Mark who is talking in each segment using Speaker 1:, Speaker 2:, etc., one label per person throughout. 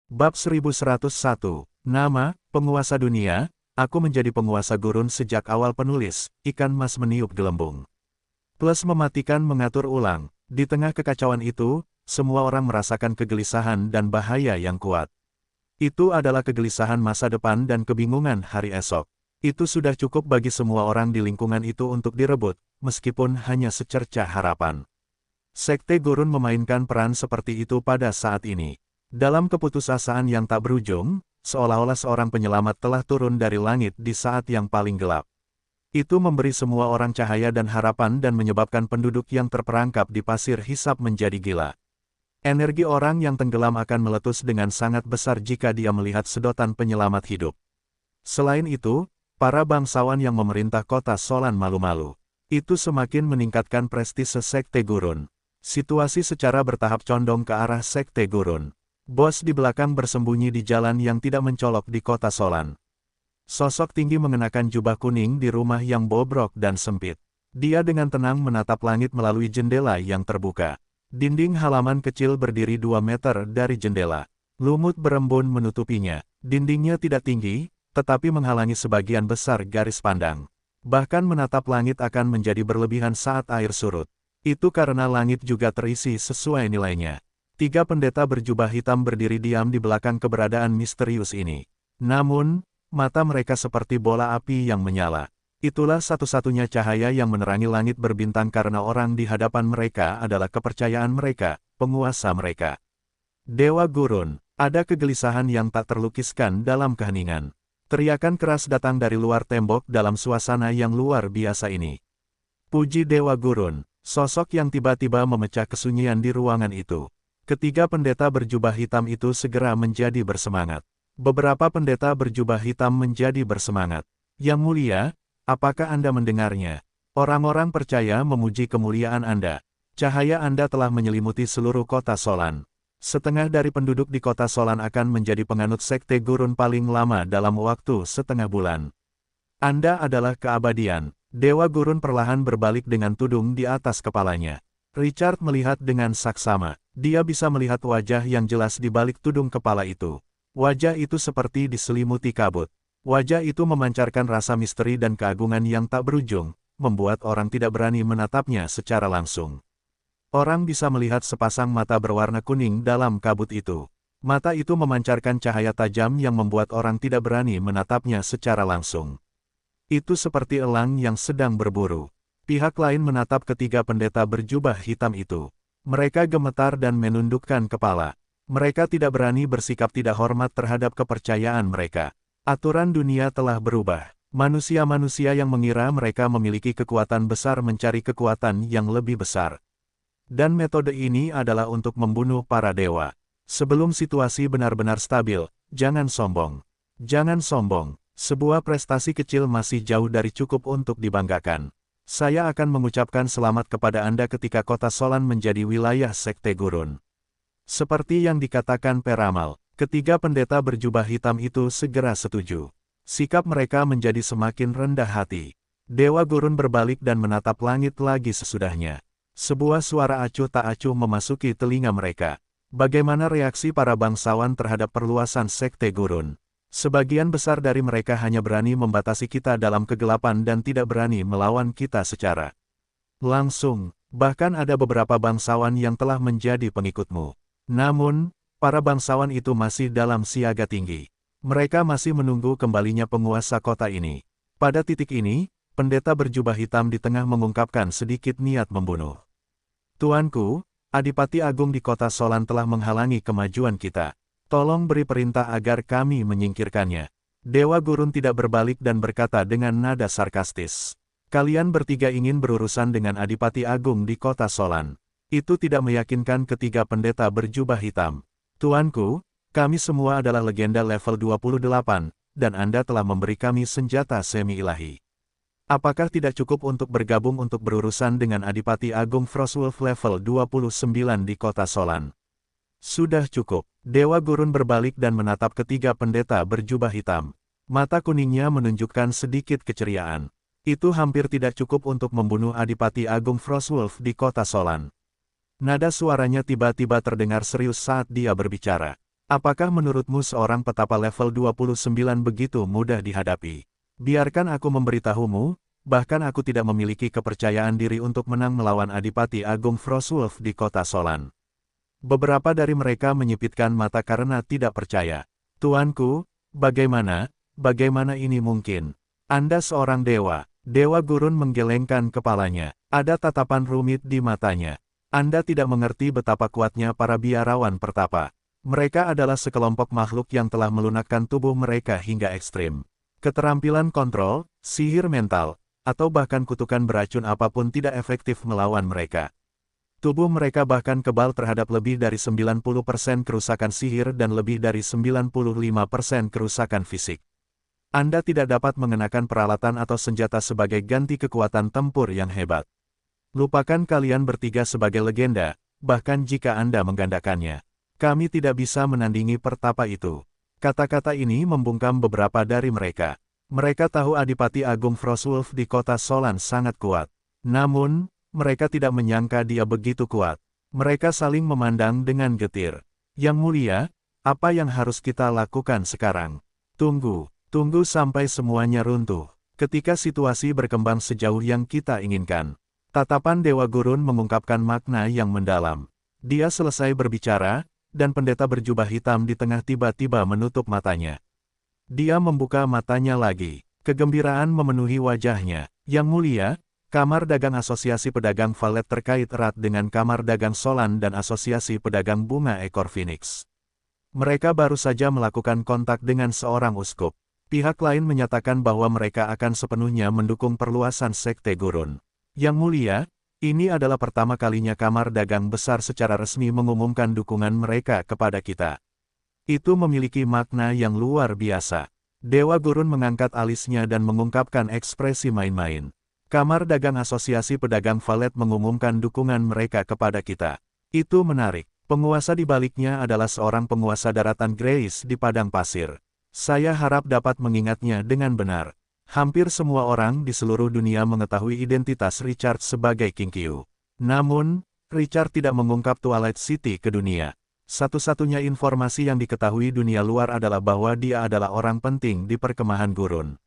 Speaker 1: Bab 1101, Nama, Penguasa Dunia, aku menjadi penguasa gurun sejak awal penulis, ikan mas meniup gelembung. Plus mematikan mengatur ulang, di tengah kekacauan itu, semua orang merasakan kegelisahan dan bahaya yang kuat. Itu adalah kegelisahan masa depan dan kebingungan hari esok. Itu sudah cukup bagi semua orang di lingkungan itu untuk direbut, meskipun hanya secercah harapan. Sekte Gurun memainkan peran seperti itu pada saat ini. Dalam keputusasaan yang tak berujung, seolah-olah seorang penyelamat telah turun dari langit di saat yang paling gelap. Itu memberi semua orang cahaya dan harapan dan menyebabkan penduduk yang terperangkap di pasir hisap menjadi gila. Energi orang yang tenggelam akan meletus dengan sangat besar jika dia melihat sedotan penyelamat hidup. Selain itu, para bangsawan yang memerintah kota Solan malu-malu. Itu semakin meningkatkan prestise Sekte Gurun. Situasi secara bertahap condong ke arah Sekte Gurun. Bos di belakang bersembunyi di jalan yang tidak mencolok di kota Solan. Sosok tinggi mengenakan jubah kuning di rumah yang bobrok dan sempit. Dia dengan tenang menatap langit melalui jendela yang terbuka. Dinding halaman kecil berdiri 2 meter dari jendela. Lumut berembun menutupinya. Dindingnya tidak tinggi, tetapi menghalangi sebagian besar garis pandang. Bahkan menatap langit akan menjadi berlebihan saat air surut. Itu karena langit juga terisi sesuai nilainya. 3 pendeta berjubah hitam berdiri diam di belakang keberadaan misterius ini. Namun, mata mereka seperti bola api yang menyala. Itulah satu-satunya cahaya yang menerangi langit berbintang karena orang di hadapan mereka adalah kepercayaan mereka, penguasa mereka. Dewa Gurun, ada kegelisahan yang tak terlukiskan dalam keheningan. Teriakan keras datang dari luar tembok dalam suasana yang luar biasa ini. Puji Dewa Gurun, sosok yang tiba-tiba memecah kesunyian di ruangan itu. Ketiga pendeta berjubah hitam itu segera menjadi bersemangat. Beberapa pendeta berjubah hitam menjadi bersemangat. Yang mulia, apakah Anda mendengarnya? Orang-orang percaya memuji kemuliaan Anda. Cahaya Anda telah menyelimuti seluruh kota Solan. Setengah dari penduduk di kota Solan akan menjadi penganut Sekte Gurun paling lama dalam waktu setengah bulan. Anda adalah keabadian. Dewa Gurun perlahan berbalik dengan tudung di atas kepalanya. Richard melihat dengan saksama. Dia bisa melihat wajah yang jelas di balik tudung kepala itu. Wajah itu seperti diselimuti kabut. Wajah itu memancarkan rasa misteri dan keagungan yang tak berujung, membuat orang tidak berani menatapnya secara langsung. Orang bisa melihat sepasang mata berwarna kuning dalam kabut itu. Mata itu memancarkan cahaya tajam yang membuat orang tidak berani menatapnya secara langsung. Itu seperti elang yang sedang berburu. Pihak lain menatap ketiga pendeta berjubah hitam itu. Mereka gemetar dan menundukkan kepala. Mereka tidak berani bersikap tidak hormat terhadap kepercayaan mereka. Aturan dunia telah berubah. Manusia-manusia yang mengira mereka memiliki kekuatan besar mencari kekuatan yang lebih besar. Dan metode ini adalah untuk membunuh para dewa. Sebelum situasi benar-benar stabil, jangan sombong. Jangan sombong. Sebuah prestasi kecil masih jauh dari cukup untuk dibanggakan. Saya akan mengucapkan selamat kepada Anda ketika kota Solan menjadi wilayah Sekte Gurun. Seperti yang dikatakan Peramal, ketiga pendeta berjubah hitam itu segera setuju. Sikap mereka menjadi semakin rendah hati. Dewa Gurun berbalik dan menatap langit lagi sesudahnya. Sebuah suara acuh tak acuh memasuki telinga mereka. Bagaimana reaksi para bangsawan terhadap perluasan Sekte Gurun? Sebagian besar dari mereka hanya berani membatasi kita dalam kegelapan dan tidak berani melawan kita secara langsung. Bahkan ada beberapa bangsawan yang telah menjadi pengikutmu. Namun, para bangsawan itu masih dalam siaga tinggi. Mereka masih menunggu kembalinya penguasa kota ini. Pada titik ini, pendeta berjubah hitam di tengah mengungkapkan sedikit niat membunuh. Tuanku, Adipati Agung di kota Solan telah menghalangi kemajuan kita. Tolong beri perintah agar kami menyingkirkannya. Dewa Gurun tidak berbalik dan berkata dengan nada sarkastis. Kalian bertiga ingin berurusan dengan Adipati Agung di kota Solan. Itu tidak meyakinkan ketiga pendeta berjubah hitam. Tuanku, kami semua adalah legenda level 28, dan Anda telah memberi kami senjata semi-ilahi. Apakah tidak cukup untuk bergabung untuk berurusan dengan Adipati Agung Frostwolf level 29 di kota Solan? Sudah cukup. Dewa Gurun berbalik dan menatap ketiga pendeta berjubah hitam. Mata kuningnya menunjukkan sedikit keceriaan. Itu hampir tidak cukup untuk membunuh Adipati Agung Frostwolf di kota Solan. Nada suaranya tiba-tiba terdengar serius saat dia berbicara. Apakah menurutmu seorang petapa level 29 begitu mudah dihadapi? Biarkan aku memberitahumu, bahkan aku tidak memiliki kepercayaan diri untuk menang melawan Adipati Agung Frostwolf di kota Solan. Beberapa dari mereka menyipitkan mata karena tidak percaya. Tuanku, bagaimana ini mungkin? Anda seorang dewa. Dewa Gurun menggelengkan kepalanya. Ada tatapan rumit di matanya. Anda tidak mengerti betapa kuatnya para biarawan pertapa. Mereka adalah sekelompok makhluk yang telah melunakkan tubuh mereka hingga ekstrim. Keterampilan kontrol, sihir mental, atau bahkan kutukan beracun apapun tidak efektif melawan mereka. Tubuh mereka bahkan kebal terhadap lebih dari 90% kerusakan sihir dan lebih dari 95% kerusakan fisik. Anda tidak dapat mengenakan peralatan atau senjata sebagai ganti kekuatan tempur yang hebat. Lupakan kalian bertiga sebagai legenda, bahkan jika Anda menggandakannya. Kami tidak bisa menandingi pertapa itu. Kata-kata ini membungkam beberapa dari mereka. Mereka tahu Adipati Agung Frostwolf di kota Solan sangat kuat. Namun, mereka tidak menyangka dia begitu kuat. Mereka saling memandang dengan getir. Yang mulia, apa yang harus kita lakukan sekarang? Tunggu sampai semuanya runtuh. Ketika situasi berkembang sejauh yang kita inginkan. Tatapan Dewa Gurun mengungkapkan makna yang mendalam. Dia selesai berbicara, dan pendeta berjubah hitam di tengah tiba-tiba menutup matanya. Dia membuka matanya lagi. Kegembiraan memenuhi wajahnya. Yang mulia, Kamar Dagang Asosiasi Pedagang Valet terkait erat dengan Kamar Dagang Solan dan Asosiasi Pedagang Bunga Ekor Phoenix. Mereka baru saja melakukan kontak dengan seorang uskup. Pihak lain menyatakan bahwa mereka akan sepenuhnya mendukung perluasan Sekte Gurun. Yang mulia, ini adalah pertama kalinya Kamar Dagang Besar secara resmi mengumumkan dukungan mereka kepada kita. Itu memiliki makna yang luar biasa. Dewa Gurun mengangkat alisnya dan mengungkapkan ekspresi main-main. Kamar Dagang Asosiasi Pedagang Valet mengumumkan dukungan mereka kepada kita. Itu menarik. Penguasa di baliknya adalah seorang penguasa daratan Grace di padang pasir. Saya harap dapat mengingatnya dengan benar. Hampir semua orang di seluruh dunia mengetahui identitas Richard sebagai King Qiu. Namun, Richard tidak mengungkap Twilight City ke dunia. Satu-satunya informasi yang diketahui dunia luar adalah bahwa dia adalah orang penting di perkemahan Gurun.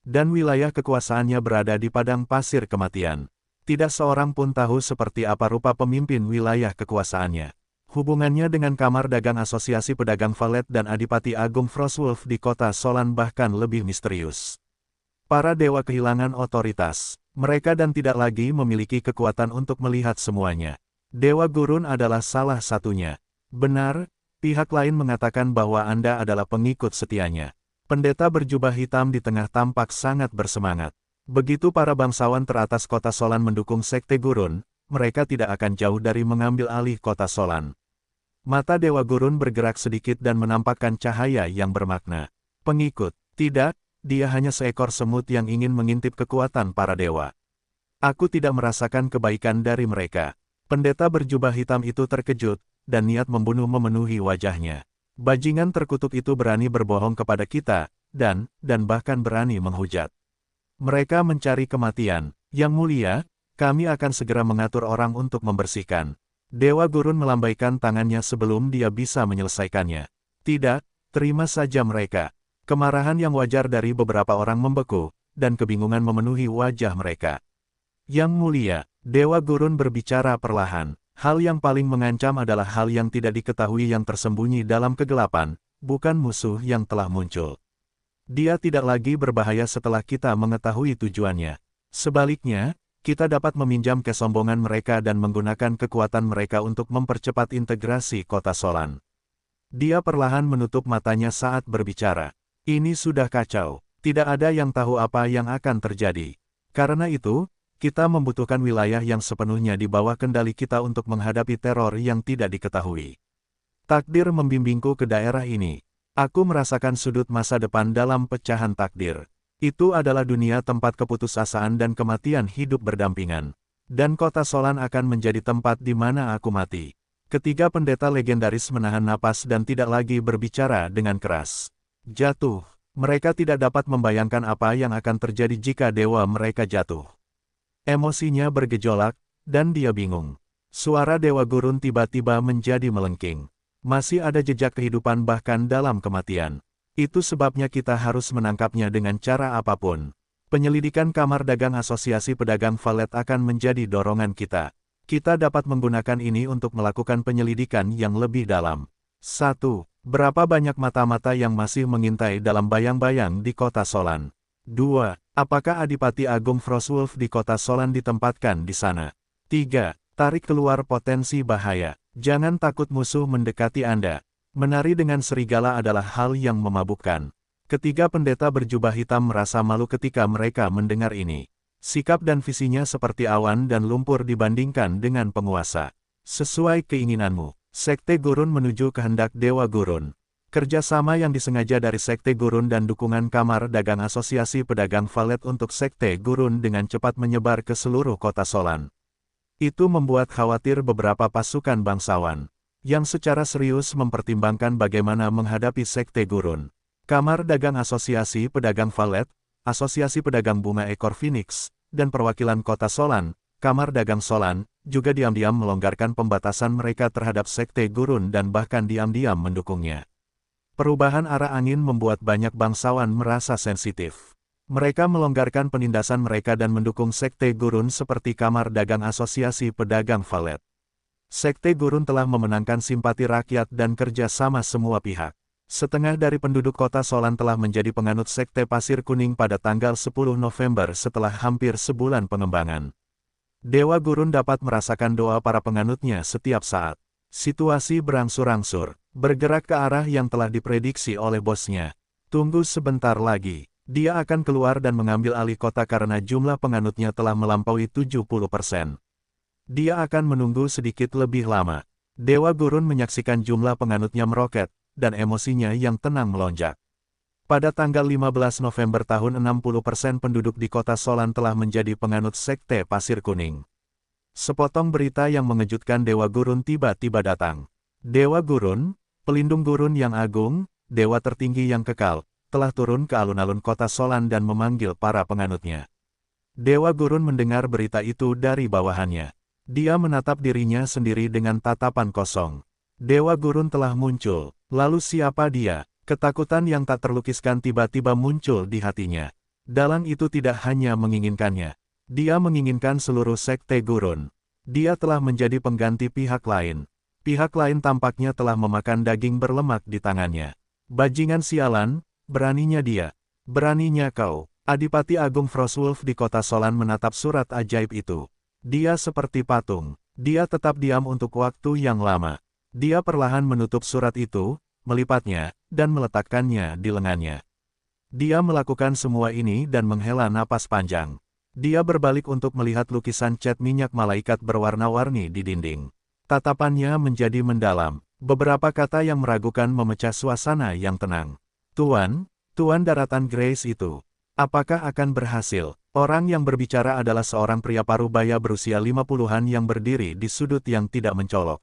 Speaker 1: Dan wilayah kekuasaannya berada di padang pasir kematian. Tidak seorang pun tahu seperti apa rupa pemimpin wilayah kekuasaannya. Hubungannya dengan Kamar Dagang Asosiasi Pedagang Valet dan Adipati Agung Frostwolf di kota Solan bahkan lebih misterius. Para dewa kehilangan otoritas. Mereka dan tidak lagi memiliki kekuatan untuk melihat semuanya. Dewa Gurun adalah salah satunya. Benar, pihak lain mengatakan bahwa Anda adalah pengikut setianya. Pendeta berjubah hitam di tengah tampak sangat bersemangat. Begitu para bangsawan teratas kota Solan mendukung Sekte Gurun, mereka tidak akan jauh dari mengambil alih kota Solan. Mata Dewa Gurun bergerak sedikit dan menampakkan cahaya yang bermakna. Pengikut, tidak, dia hanya seekor semut yang ingin mengintip kekuatan para dewa. Aku tidak merasakan kebaikan dari mereka. Pendeta berjubah hitam itu terkejut, dan niat membunuh memenuhi wajahnya. Bajingan terkutuk itu berani berbohong kepada kita, dan bahkan berani menghujat. Mereka mencari kematian. Yang mulia, kami akan segera mengatur orang untuk membersihkan. Dewa Gurun melambaikan tangannya sebelum dia bisa menyelesaikannya. Tidak, terima saja mereka. Kemarahan yang wajar dari beberapa orang membeku, dan kebingungan memenuhi wajah mereka. Yang mulia, Dewa Gurun berbicara perlahan. Hal yang paling mengancam adalah hal yang tidak diketahui yang tersembunyi dalam kegelapan, bukan musuh yang telah muncul. Dia tidak lagi berbahaya setelah kita mengetahui tujuannya. Sebaliknya, kita dapat meminjam kesombongan mereka dan menggunakan kekuatan mereka untuk mempercepat integrasi kota Solan. Dia perlahan menutup matanya saat berbicara. Ini sudah kacau. Tidak ada yang tahu apa yang akan terjadi. Karena itu, kita membutuhkan wilayah yang sepenuhnya di bawah kendali kita untuk menghadapi teror yang tidak diketahui. Takdir membimbingku ke daerah ini. Aku merasakan sudut masa depan dalam pecahan takdir. Itu adalah dunia tempat keputusasaan dan kematian hidup berdampingan. Dan kota Solan akan menjadi tempat di mana aku mati. Ketiga pendeta legendaris menahan napas dan tidak lagi berbicara dengan keras. Jatuh. Mereka tidak dapat membayangkan apa yang akan terjadi jika dewa mereka jatuh. Emosinya bergejolak, dan dia bingung. Suara Dewa Gurun tiba-tiba menjadi melengking. Masih ada jejak kehidupan bahkan dalam kematian. Itu sebabnya kita harus menangkapnya dengan cara apapun. Penyelidikan Kamar Dagang Asosiasi Pedagang Valet akan menjadi dorongan kita. Kita dapat menggunakan ini untuk melakukan penyelidikan yang lebih dalam. 1. Berapa banyak mata-mata yang masih mengintai dalam bayang-bayang di kota Solan? 2. Apakah Adipati Agung Frostwolf di kota Solan ditempatkan di sana? 3. Tarik keluar potensi bahaya. Jangan takut musuh mendekati Anda. Menari dengan serigala adalah hal yang memabukkan. Ketiga pendeta berjubah hitam merasa malu ketika mereka mendengar ini. Sikap dan visinya seperti awan dan lumpur dibandingkan dengan penguasa. Sesuai keinginanmu, Sekte Gurun menuju kehendak Dewa Gurun. Kerjasama yang disengaja dari Sekte Gurun dan dukungan Kamar Dagang Asosiasi Pedagang Valet untuk Sekte Gurun dengan cepat menyebar ke seluruh kota Solan. Itu membuat khawatir beberapa pasukan bangsawan, yang secara serius mempertimbangkan bagaimana menghadapi Sekte Gurun. Kamar Dagang Asosiasi Pedagang Valet, Asosiasi Pedagang Bunga Ekor Phoenix, dan perwakilan kota Solan, Kamar Dagang Solan, juga diam-diam melonggarkan pembatasan mereka terhadap Sekte Gurun dan bahkan diam-diam mendukungnya. Perubahan arah angin membuat banyak bangsawan merasa sensitif. Mereka melonggarkan penindasan mereka dan mendukung Sekte Gurun seperti Kamar Dagang Asosiasi Pedagang Valet. Sekte Gurun telah memenangkan simpati rakyat dan kerja sama semua pihak. Setengah dari penduduk kota Solan telah menjadi penganut Sekte Pasir Kuning pada tanggal 10 November setelah hampir sebulan pengembangan. Dewa Gurun dapat merasakan doa para penganutnya setiap saat. Situasi berangsur-angsur, bergerak ke arah yang telah diprediksi oleh bosnya. Tunggu sebentar lagi. Dia akan keluar dan mengambil alih kota karena jumlah penganutnya telah melampaui 70%. Dia akan menunggu sedikit lebih lama. Dewa Gurun menyaksikan jumlah penganutnya meroket, dan emosinya yang tenang melonjak. Pada tanggal 15 November tahun 60% penduduk di kota Solan telah menjadi penganut Sekte Pasir Kuning. Sepotong berita yang mengejutkan Dewa Gurun tiba-tiba datang. Dewa Gurun, pelindung gurun yang agung, dewa tertinggi yang kekal, telah turun ke alun-alun kota Solan dan memanggil para penganutnya. Dewa Gurun mendengar berita itu dari bawahannya. Dia menatap dirinya sendiri dengan tatapan kosong. Dewa Gurun telah muncul, lalu siapa dia? Ketakutan yang tak terlukiskan tiba-tiba muncul di hatinya. Dalang itu tidak hanya menginginkannya. Dia menginginkan seluruh Sekte Gurun. Dia telah menjadi pengganti pihak lain. Pihak lain tampaknya telah memakan daging berlemak di tangannya. Bajingan sialan, beraninya dia. Beraninya kau. Adipati Agung Frostwolf di kota Solan menatap surat ajaib itu. Dia seperti patung. Dia tetap diam untuk waktu yang lama. Dia perlahan menutup surat itu, melipatnya, dan meletakkannya di lengannya. Dia melakukan semua ini dan menghela napas panjang. Dia berbalik untuk melihat lukisan cat minyak malaikat berwarna-warni di dinding. Tatapannya menjadi mendalam. Beberapa kata yang meragukan memecah suasana yang tenang. Tuan daratan Grace itu. Apakah akan berhasil? Orang yang berbicara adalah seorang pria parubaya berusia 50-an yang berdiri di sudut yang tidak mencolok.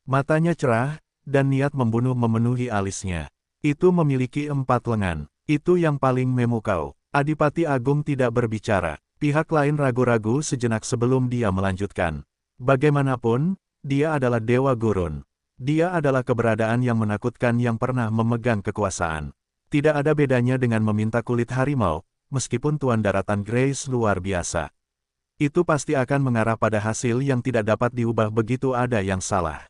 Speaker 1: Matanya cerah, dan niat membunuh memenuhi alisnya. Itu memiliki 4 lengan. Itu yang paling memukau. Adipati Agung tidak berbicara. Pihak lain ragu-ragu sejenak sebelum dia melanjutkan. Bagaimanapun, dia adalah Dewa Gurun. Dia adalah keberadaan yang menakutkan yang pernah memegang kekuasaan. Tidak ada bedanya dengan meminta kulit harimau, meskipun Tuan Daratan Grace luar biasa. Itu pasti akan mengarah pada hasil yang tidak dapat diubah begitu ada yang salah.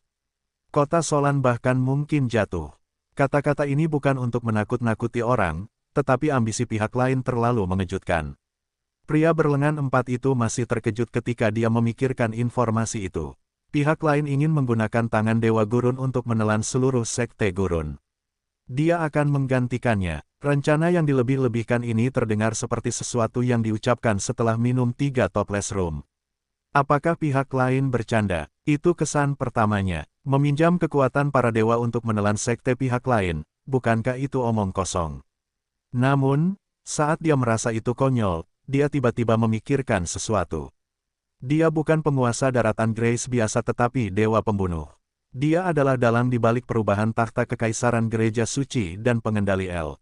Speaker 1: Kota Solan bahkan mungkin jatuh. Kata-kata ini bukan untuk menakut-nakuti orang, tetapi ambisi pihak lain terlalu mengejutkan. Pria berlengan 4 itu masih terkejut ketika dia memikirkan informasi itu. Pihak lain ingin menggunakan tangan Dewa Gurun untuk menelan seluruh Sekte Gurun. Dia akan menggantikannya. Rencana yang dilebih-lebihkan ini terdengar seperti sesuatu yang diucapkan setelah minum 3 toples rum. Apakah pihak lain bercanda? Itu kesan pertamanya. Meminjam kekuatan para dewa untuk menelan sekte pihak lain, bukankah itu omong kosong? Namun, saat dia merasa itu konyol, dia tiba-tiba memikirkan sesuatu. Dia bukan penguasa daratan Grace biasa tetapi dewa pembunuh. Dia adalah dalang di balik perubahan takhta kekaisaran gereja suci dan pengendali El.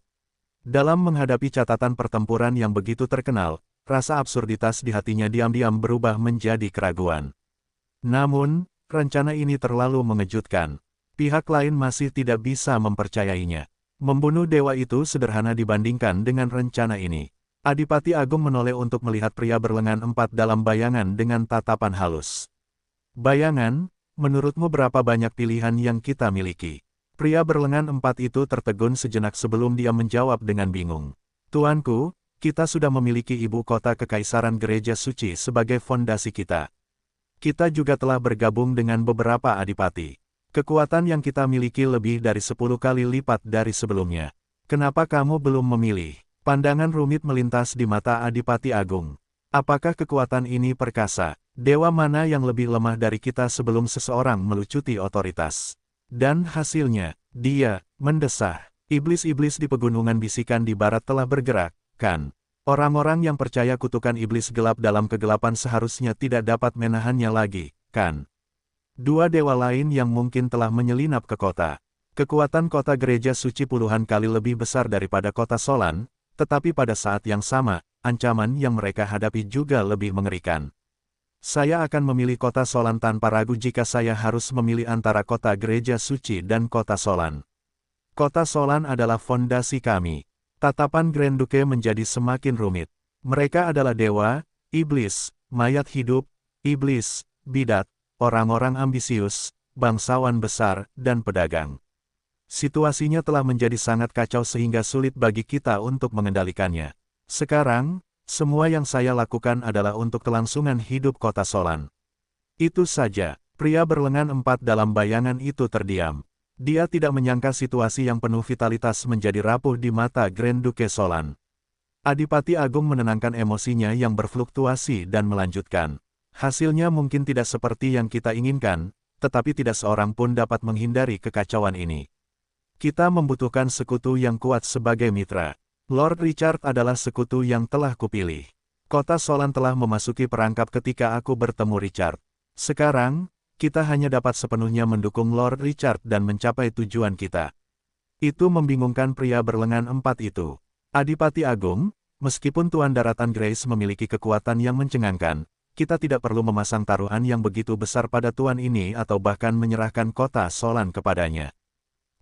Speaker 1: Dalam menghadapi catatan pertempuran yang begitu terkenal, rasa absurditas di hatinya diam-diam berubah menjadi keraguan. Namun, rencana ini terlalu mengejutkan. Pihak lain masih tidak bisa mempercayainya. Membunuh dewa itu sederhana dibandingkan dengan rencana ini. Adipati Agung menoleh untuk melihat pria berlengan empat dalam bayangan dengan tatapan halus. Bayangan, menurutmu berapa banyak pilihan yang kita miliki? Pria berlengan empat itu tertegun sejenak sebelum dia menjawab dengan bingung. Tuanku, kita sudah memiliki ibu kota Kekaisaran Gereja Suci sebagai fondasi kita. Kita juga telah bergabung dengan beberapa adipati. Kekuatan yang kita miliki lebih dari 10 kali lipat dari sebelumnya. Kenapa kamu belum memilih? Pandangan rumit melintas di mata Adipati Agung. Apakah kekuatan ini perkasa? Dewa mana yang lebih lemah dari kita sebelum seseorang melucuti otoritas? Dan hasilnya, dia mendesah. Iblis-iblis di pegunungan bisikan di barat telah bergerak, kan? Orang-orang yang percaya kutukan iblis gelap dalam kegelapan seharusnya tidak dapat menahannya lagi, kan? Dua dewa lain yang mungkin telah menyelinap ke kota. Kekuatan kota gereja suci puluhan kali lebih besar daripada kota Solan, tetapi pada saat yang sama, ancaman yang mereka hadapi juga lebih mengerikan. Saya akan memilih kota Solan tanpa ragu jika saya harus memilih antara kota gereja suci dan kota Solan. Kota Solan adalah fondasi kami. Tatapan Grand Duke menjadi semakin rumit. Mereka adalah dewa, iblis, mayat hidup, iblis, bidat, orang-orang ambisius, bangsawan besar, dan pedagang. Situasinya telah menjadi sangat kacau sehingga sulit bagi kita untuk mengendalikannya. Sekarang, semua yang saya lakukan adalah untuk kelangsungan hidup kota Solan. Itu saja, pria berlengan empat dalam bayangan itu terdiam. Dia tidak menyangka situasi yang penuh vitalitas menjadi rapuh di mata Grand Duke Solan. Adipati Agung menenangkan emosinya yang berfluktuasi dan melanjutkan. Hasilnya mungkin tidak seperti yang kita inginkan, tetapi tidak seorang pun dapat menghindari kekacauan ini. Kita membutuhkan sekutu yang kuat sebagai mitra. Lord Richard adalah sekutu yang telah kupilih. Kota Solan telah memasuki perangkap ketika aku bertemu Richard. Sekarang, kita hanya dapat sepenuhnya mendukung Lord Richard dan mencapai tujuan kita. Itu membingungkan pria berlengan empat itu. Adipati Agung, meskipun Tuan Daratan Grace memiliki kekuatan yang mencengangkan, kita tidak perlu memasang taruhan yang begitu besar pada tuan ini atau bahkan menyerahkan kota Solan kepadanya.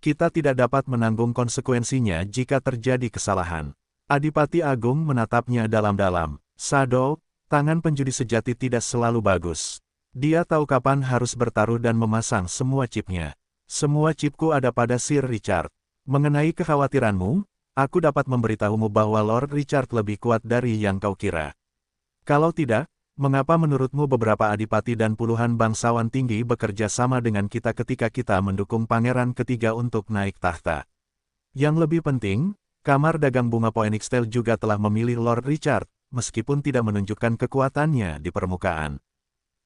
Speaker 1: Kita tidak dapat menanggung konsekuensinya jika terjadi kesalahan. Adipati Agung menatapnya dalam-dalam. Shadow, tangan penjudi sejati tidak selalu bagus. Dia tahu kapan harus bertaruh dan memasang semua chipnya. Semua chipku ada pada Sir Richard. Mengenai kekhawatiranmu, aku dapat memberitahumu bahwa Lord Richard lebih kuat dari yang kau kira. Kalau tidak, mengapa menurutmu beberapa adipati dan puluhan bangsawan tinggi bekerja sama dengan kita ketika kita mendukung pangeran ketiga untuk naik tahta? Yang lebih penting, Kamar Dagang Bunga Phoenixtail juga telah memilih Lord Richard, meskipun tidak menunjukkan kekuatannya di permukaan.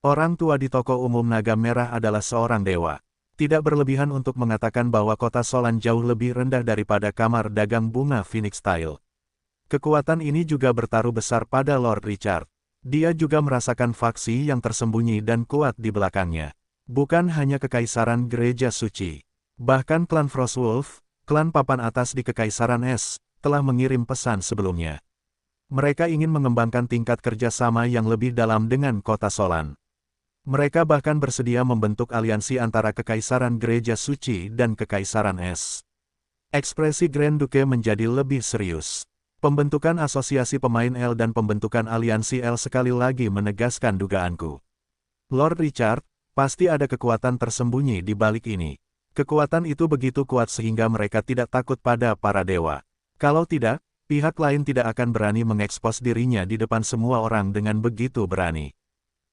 Speaker 1: Orang tua di toko umum Naga Merah adalah seorang dewa. Tidak berlebihan untuk mengatakan bahwa kota Solan jauh lebih rendah daripada Kamar Dagang Bunga Phoenixtail. Kekuatan ini juga bertaruh besar pada Lord Richard. Dia juga merasakan faksi yang tersembunyi dan kuat di belakangnya. Bukan hanya Kekaisaran Gereja Suci. Bahkan klan Frostwolf, klan papan atas di Kekaisaran Es, telah mengirim pesan sebelumnya. Mereka ingin mengembangkan tingkat kerjasama yang lebih dalam dengan kota Solan. Mereka bahkan bersedia membentuk aliansi antara Kekaisaran Gereja Suci dan Kekaisaran Es. Ekspresi Grand Duke menjadi lebih serius. Pembentukan asosiasi pemain L dan pembentukan aliansi L sekali lagi menegaskan dugaanku. Lord Richard, pasti ada kekuatan tersembunyi di balik ini. Kekuatan itu begitu kuat sehingga mereka tidak takut pada para dewa. Kalau tidak, pihak lain tidak akan berani mengekspos dirinya di depan semua orang dengan begitu berani.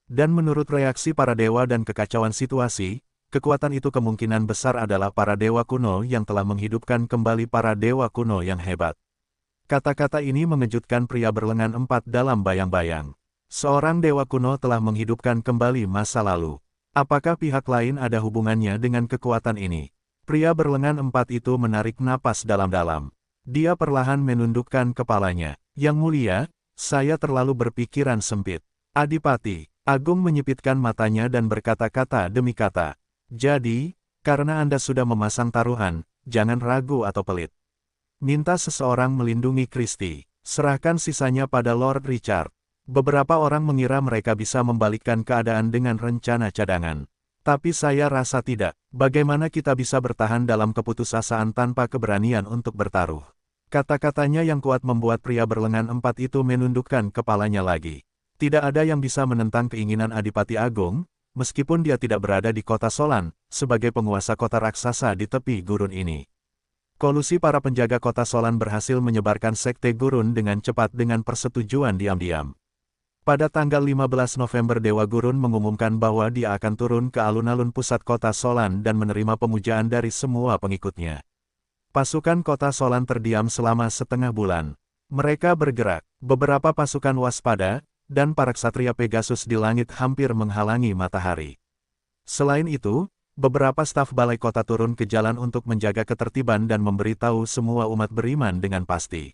Speaker 1: Dan menurut reaksi para dewa dan kekacauan situasi, kekuatan itu kemungkinan besar adalah para dewa kuno yang telah menghidupkan kembali para dewa kuno yang hebat. Kata-kata ini mengejutkan pria berlengan empat dalam bayang-bayang. Seorang dewa kuno telah menghidupkan kembali masa lalu. Apakah pihak lain ada hubungannya dengan kekuatan ini? Pria berlengan empat itu menarik napas dalam-dalam. Dia perlahan menundukkan kepalanya. Yang mulia, saya terlalu berpikiran sempit. Adipati Agung menyipitkan matanya dan berkata-kata demi kata. Jadi, karena Anda sudah memasang taruhan, jangan ragu atau pelit. Minta seseorang melindungi Christie. Serahkan sisanya pada Lord Richard. Beberapa orang mengira mereka bisa membalikkan keadaan dengan rencana cadangan. Tapi saya rasa tidak. Bagaimana kita bisa bertahan dalam keputusasaan tanpa keberanian untuk bertaruh? Kata-katanya yang kuat membuat pria berlengan 4 itu menundukkan kepalanya lagi. Tidak ada yang bisa menentang keinginan Adipati Agung, meskipun dia tidak berada di kota Solan, sebagai penguasa kota raksasa di tepi gurun ini. Kolusi para penjaga kota Solan berhasil menyebarkan sekte gurun dengan cepat dengan persetujuan diam-diam. Pada tanggal 15 November Dewa Gurun mengumumkan bahwa dia akan turun ke alun-alun pusat kota Solan dan menerima pemujaan dari semua pengikutnya. Pasukan kota Solan terdiam selama setengah bulan. Mereka bergerak, beberapa pasukan waspada, dan para ksatria Pegasus di langit hampir menghalangi matahari. Selain itu, beberapa staf balai kota turun ke jalan untuk menjaga ketertiban dan memberitahu semua umat beriman dengan pasti.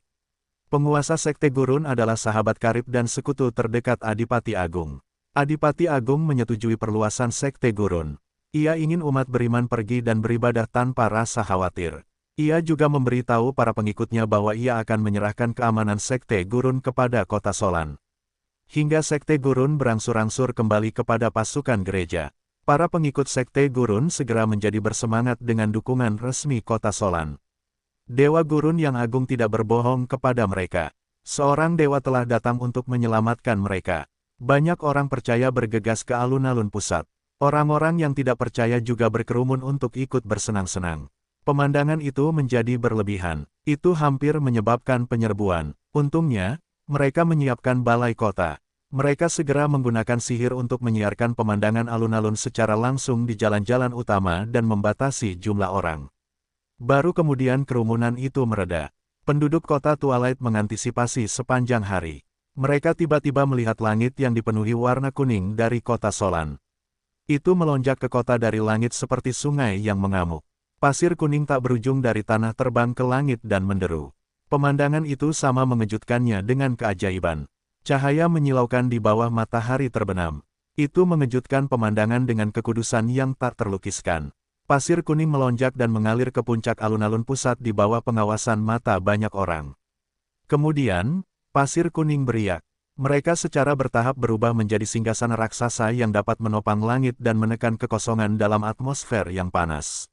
Speaker 1: Penguasa Sekte Gurun adalah sahabat karib dan sekutu terdekat Adipati Agung. Adipati Agung menyetujui perluasan Sekte Gurun. Ia ingin umat beriman pergi dan beribadah tanpa rasa khawatir. Ia juga memberitahu para pengikutnya bahwa ia akan menyerahkan keamanan Sekte Gurun kepada kota Solan. Hingga Sekte Gurun berangsur-angsur kembali kepada pasukan gereja. Para pengikut Sekte Gurun segera menjadi bersemangat dengan dukungan resmi kota Solan. Dewa Gurun yang agung tidak berbohong kepada mereka. Seorang dewa telah datang untuk menyelamatkan mereka. Banyak orang percaya bergegas ke alun-alun pusat. Orang-orang yang tidak percaya juga berkerumun untuk ikut bersenang-senang. Pemandangan itu menjadi berlebihan. Itu hampir menyebabkan penyerbuan. Untungnya, mereka menyiapkan balai kota. Mereka segera menggunakan sihir untuk menyiarkan pemandangan alun-alun secara langsung di jalan-jalan utama dan membatasi jumlah orang. Baru kemudian kerumunan itu mereda. Penduduk kota Twilight mengantisipasi sepanjang hari. Mereka tiba-tiba melihat langit yang dipenuhi warna kuning dari kota Solan. Itu melonjak ke kota dari langit seperti sungai yang mengamuk. Pasir kuning tak berujung dari tanah terbang ke langit dan menderu. Pemandangan itu sama mengejutkannya dengan keajaiban. Cahaya menyilaukan di bawah matahari terbenam. Itu mengejutkan pemandangan dengan kekudusan yang tak terlukiskan. Pasir kuning melonjak dan mengalir ke puncak alun-alun pusat di bawah pengawasan mata banyak orang. Kemudian, pasir kuning beriak. Mereka secara bertahap berubah menjadi singgasana raksasa yang dapat menopang langit dan menekan kekosongan dalam atmosfer yang panas.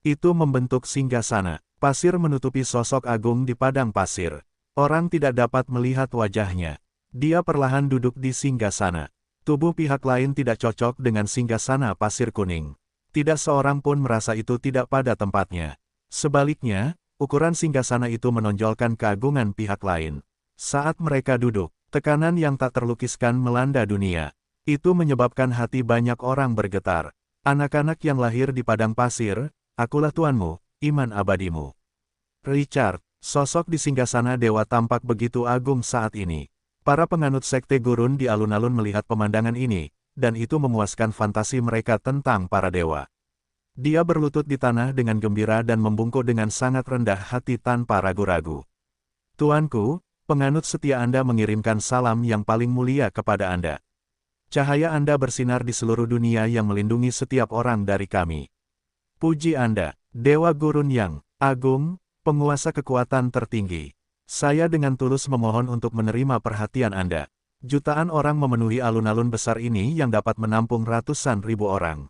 Speaker 1: Itu membentuk singgasana. Pasir menutupi sosok agung di padang pasir. Orang tidak dapat melihat wajahnya. Dia perlahan duduk di singgasana. Tubuh pihak lain tidak cocok dengan singgasana pasir kuning. Tidak seorang pun merasa itu tidak pada tempatnya. Sebaliknya, ukuran singgasana itu menonjolkan keagungan pihak lain. Saat mereka duduk, tekanan yang tak terlukiskan melanda dunia. Itu menyebabkan hati banyak orang bergetar. Anak-anak yang lahir di padang pasir, akulah tuanmu, iman abadimu. Richard, sosok di singgasana dewa tampak begitu agung saat ini. Para penganut Sekte Gurun di alun-alun melihat pemandangan ini, dan itu memuaskan fantasi mereka tentang para dewa. Dia berlutut di tanah dengan gembira dan membungkuk dengan sangat rendah hati tanpa ragu-ragu. Tuanku, penganut setia Anda mengirimkan salam yang paling mulia kepada Anda. Cahaya Anda bersinar di seluruh dunia yang melindungi setiap orang dari kami. Puji Anda, Dewa Gurun yang agung, penguasa kekuatan tertinggi. Saya dengan tulus memohon untuk menerima perhatian Anda. Jutaan orang memenuhi alun-alun besar ini yang dapat menampung ratusan ribu orang.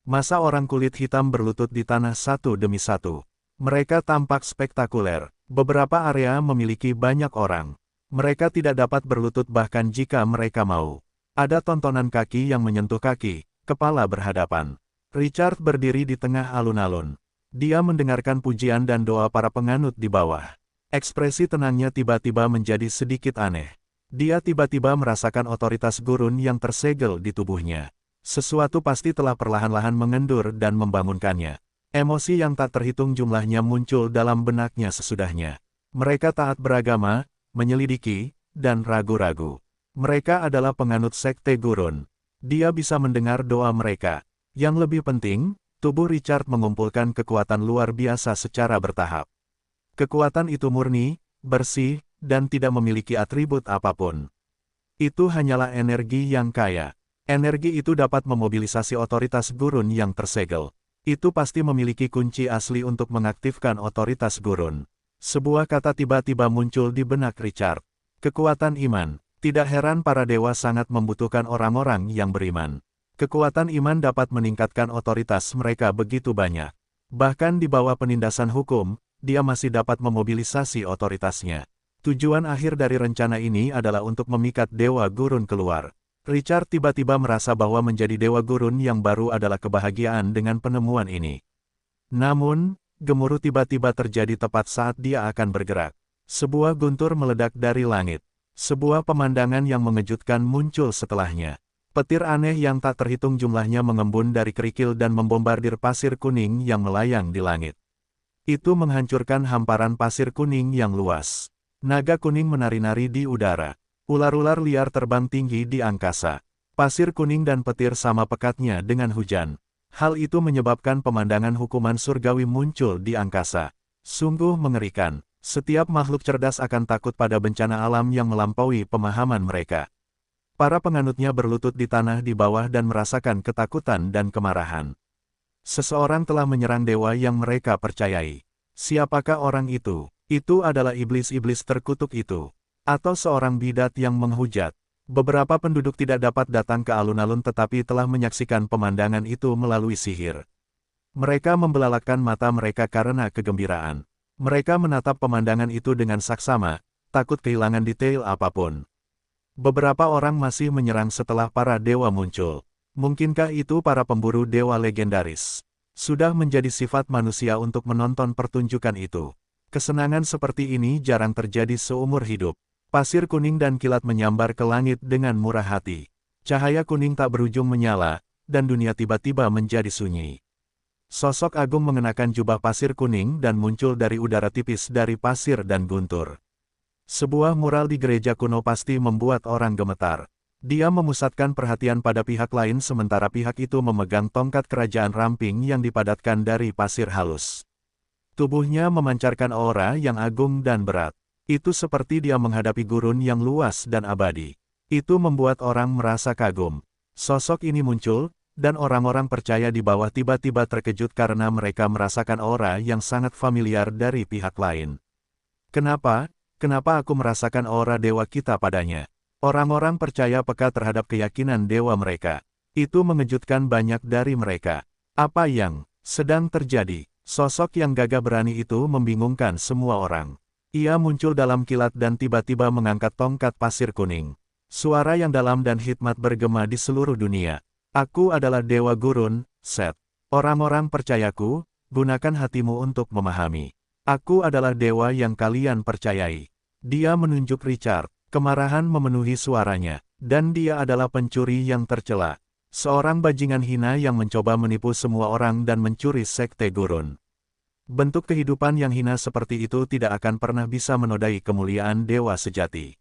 Speaker 1: Masa orang kulit hitam berlutut di tanah satu demi satu. Mereka tampak spektakuler. Beberapa area memiliki banyak orang. Mereka tidak dapat berlutut bahkan jika mereka mau. Ada tontonan kaki yang menyentuh kaki, kepala berhadapan. Richard berdiri di tengah alun-alun. Dia mendengarkan pujian dan doa para penganut di bawah. Ekspresi tenangnya tiba-tiba menjadi sedikit aneh. Dia tiba-tiba merasakan otoritas gurun yang tersegel di tubuhnya. Sesuatu pasti telah perlahan-lahan mengendur dan membangunkannya. Emosi yang tak terhitung jumlahnya muncul dalam benaknya sesudahnya. Mereka taat beragama, menyelidiki, dan ragu-ragu. Mereka adalah penganut Sekte Gurun. Dia bisa mendengar doa mereka. Yang lebih penting, tubuh Richard mengumpulkan kekuatan luar biasa secara bertahap. Kekuatan itu murni, bersih, dan tidak memiliki atribut apapun. Itu hanyalah energi yang kaya. Energi itu dapat memobilisasi otoritas gurun yang tersegel. Itu pasti memiliki kunci asli untuk mengaktifkan otoritas gurun. Sebuah kata tiba-tiba muncul di benak Richard. Kekuatan iman. Tidak heran para dewa sangat membutuhkan orang-orang yang beriman. Kekuatan iman dapat meningkatkan otoritas mereka begitu banyak. Bahkan di bawah penindasan hukum, dia masih dapat memobilisasi otoritasnya. Tujuan akhir dari rencana ini adalah untuk memikat Dewa Gurun keluar. Richard tiba-tiba merasa bahwa menjadi Dewa Gurun yang baru adalah kebahagiaan dengan penemuan ini. Namun, gemuruh tiba-tiba terjadi tepat saat dia akan bergerak. Sebuah guntur meledak dari langit. Sebuah pemandangan yang mengejutkan muncul setelahnya. Petir aneh yang tak terhitung jumlahnya mengembun dari kerikil dan membombardir pasir kuning yang melayang di langit. Itu menghancurkan hamparan pasir kuning yang luas. Naga kuning menari-nari di udara. Ular-ular liar terbang tinggi di angkasa. Pasir kuning dan petir sama pekatnya dengan hujan. Hal itu menyebabkan pemandangan hukuman surgawi muncul di angkasa. Sungguh mengerikan. Setiap makhluk cerdas akan takut pada bencana alam yang melampaui pemahaman mereka. Para penganutnya berlutut di tanah di bawah dan merasakan ketakutan dan kemarahan. Seseorang telah menyerang dewa yang mereka percayai. Siapakah orang itu? Itu adalah iblis-iblis terkutuk itu. Atau seorang bidat yang menghujat. Beberapa penduduk tidak dapat datang ke alun-alun tetapi telah menyaksikan pemandangan itu melalui sihir. Mereka membelalakkan mata mereka karena kegembiraan. Mereka menatap pemandangan itu dengan saksama, takut kehilangan detail apapun. Beberapa orang masih menyerang setelah para dewa muncul. Mungkinkah itu para pemburu dewa legendaris? Sudah menjadi sifat manusia untuk menonton pertunjukan itu. Kesenangan seperti ini jarang terjadi seumur hidup. Pasir kuning dan kilat menyambar ke langit dengan murah hati. Cahaya kuning tak berujung menyala, dan dunia tiba-tiba menjadi sunyi. Sosok agung mengenakan jubah pasir kuning dan muncul dari udara tipis dari pasir dan guntur. Sebuah mural di gereja kuno pasti membuat orang gemetar. Dia memusatkan perhatian pada pihak lain sementara pihak itu memegang tongkat kerajaan ramping yang dipadatkan dari pasir halus. Tubuhnya memancarkan aura yang agung dan berat. Itu seperti dia menghadapi gurun yang luas dan abadi. Itu membuat orang merasa kagum. Sosok ini muncul, dan orang-orang percaya di bawah tiba-tiba terkejut karena mereka merasakan aura yang sangat familiar dari pihak lain. Kenapa? Kenapa aku merasakan aura dewa kita padanya? Orang-orang percaya peka terhadap keyakinan dewa mereka. Itu mengejutkan banyak dari mereka. Apa yang sedang terjadi? Sosok yang gagah berani itu membingungkan semua orang. Ia muncul dalam kilat dan tiba-tiba mengangkat tongkat pasir kuning. Suara yang dalam dan hikmat bergema di seluruh dunia. Aku adalah Dewa Gurun, Set. Orang-orang percayaku, gunakan hatimu untuk memahami. Aku adalah dewa yang kalian percayai. Dia menunjuk Richard, kemarahan memenuhi suaranya, dan dia adalah pencuri yang tercela. Seorang bajingan hina yang mencoba menipu semua orang dan mencuri sekte Gurun. Bentuk kehidupan yang hina seperti itu tidak akan pernah bisa menodai kemuliaan dewa sejati.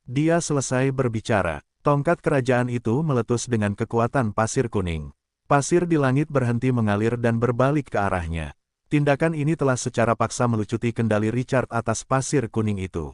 Speaker 1: Dia selesai berbicara. Tongkat kerajaan itu meletus dengan kekuatan pasir kuning. Pasir di langit berhenti mengalir dan berbalik ke arahnya. Tindakan ini telah secara paksa melucuti kendali Richard atas pasir kuning itu.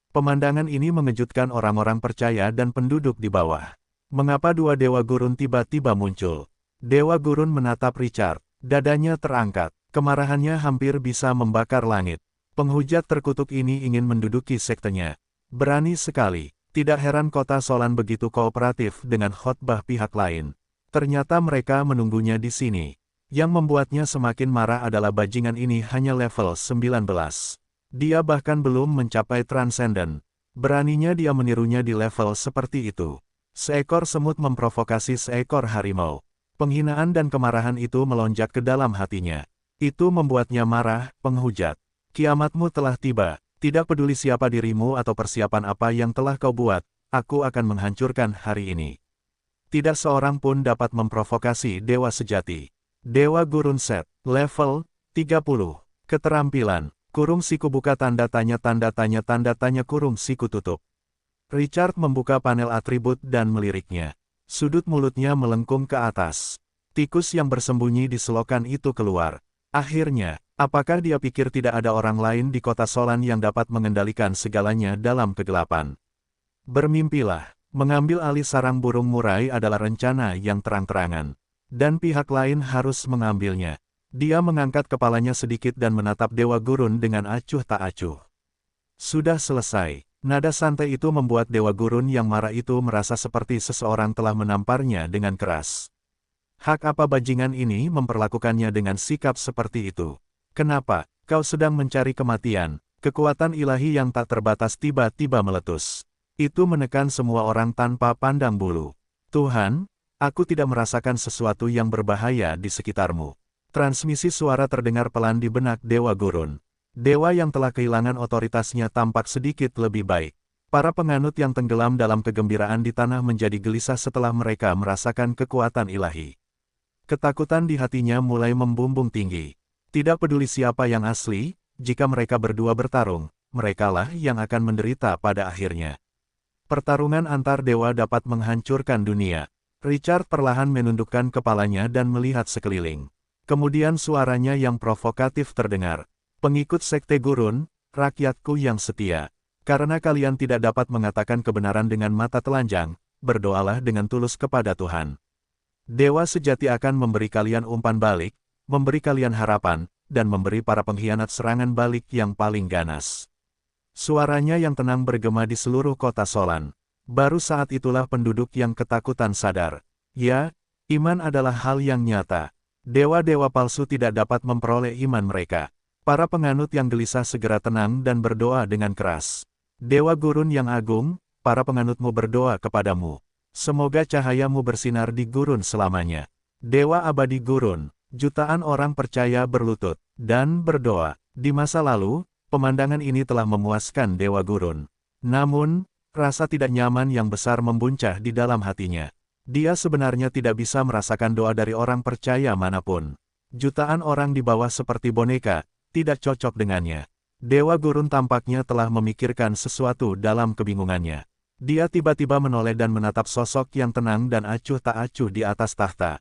Speaker 1: Pemandangan ini mengejutkan orang-orang percaya dan penduduk di bawah. Mengapa dua dewa gurun tiba-tiba muncul? Dewa gurun menatap Richard. Dadanya terangkat. Kemarahannya hampir bisa membakar langit. Penghujat terkutuk ini ingin menduduki sektenya. Berani sekali. Tidak heran kota Solan begitu kooperatif dengan khotbah pihak lain. Ternyata mereka menunggunya di sini. Yang membuatnya semakin marah adalah bajingan ini hanya level 19. Dia bahkan belum mencapai transenden. Beraninya dia menirunya di level seperti itu. Seekor semut memprovokasi seekor harimau. Penghinaan dan kemarahan itu melonjak ke dalam hatinya. Itu membuatnya marah, penghujat. Kiamatmu telah tiba. Tidak peduli siapa dirimu atau persiapan apa yang telah kau buat, aku akan menghancurkan hari ini. Tidak seorang pun dapat memprovokasi dewa sejati. Dewa Gurun Set, level 30. Keterampilan, kurung siku buka tanda tanya kurung siku tutup. Richard membuka panel atribut dan meliriknya. Sudut mulutnya melengkung ke atas. Tikus yang bersembunyi di selokan itu keluar. Akhirnya, apakah dia pikir tidak ada orang lain di kota Solan yang dapat mengendalikan segalanya dalam kegelapan? Bermimpilah, mengambil alih sarang burung murai adalah rencana yang terang-terangan. Dan pihak lain harus mengambilnya. Dia mengangkat kepalanya sedikit dan menatap Dewa Gurun dengan acuh tak acuh. Sudah selesai. Nada santai itu membuat Dewa Gurun yang marah itu merasa seperti seseorang telah menamparnya dengan keras. Hak apa bajingan ini memperlakukannya dengan sikap seperti itu? Kenapa? Kau sedang mencari kematian. Kekuatan ilahi yang tak terbatas tiba-tiba meletus. Itu menekan semua orang tanpa pandang bulu. Tuhan, aku tidak merasakan sesuatu yang berbahaya di sekitarmu. Transmisi suara terdengar pelan di benak Dewa Gurun. Dewa yang telah kehilangan otoritasnya tampak sedikit lebih baik. Para penganut yang tenggelam dalam kegembiraan di tanah menjadi gelisah setelah mereka merasakan kekuatan ilahi. Ketakutan di hatinya mulai membumbung tinggi. Tidak peduli siapa yang asli, jika mereka berdua bertarung, merekalah yang akan menderita pada akhirnya. Pertarungan antar dewa dapat menghancurkan dunia. Richard perlahan menundukkan kepalanya dan melihat sekeliling. Kemudian suaranya yang provokatif terdengar. Pengikut Sekte Gurun, rakyatku yang setia. Karena kalian tidak dapat mengatakan kebenaran dengan mata telanjang, berdoalah dengan tulus kepada Tuhan. Dewa sejati akan memberi kalian umpan balik, memberi kalian harapan, dan memberi para pengkhianat serangan balik yang paling ganas. Suaranya yang tenang bergema di seluruh kota Solan. Baru saat itulah penduduk yang ketakutan sadar. Ya, iman adalah hal yang nyata. Dewa-dewa palsu tidak dapat memperoleh iman mereka. Para penganut yang gelisah segera tenang dan berdoa dengan keras. Dewa Gurun yang agung, para penganutmu berdoa kepadamu. Semoga cahayamu bersinar di Gurun selamanya. Dewa abadi Gurun, jutaan orang percaya berlutut, dan berdoa. Di masa lalu, pemandangan ini telah memuaskan Dewa Gurun. Namun, rasa tidak nyaman yang besar membuncah di dalam hatinya. Dia sebenarnya tidak bisa merasakan doa dari orang percaya manapun. Jutaan orang di bawah seperti boneka, tidak cocok dengannya. Dewa Gurun tampaknya telah memikirkan sesuatu dalam kebingungannya. Dia tiba-tiba menoleh dan menatap sosok yang tenang dan acuh tak acuh di atas tahta.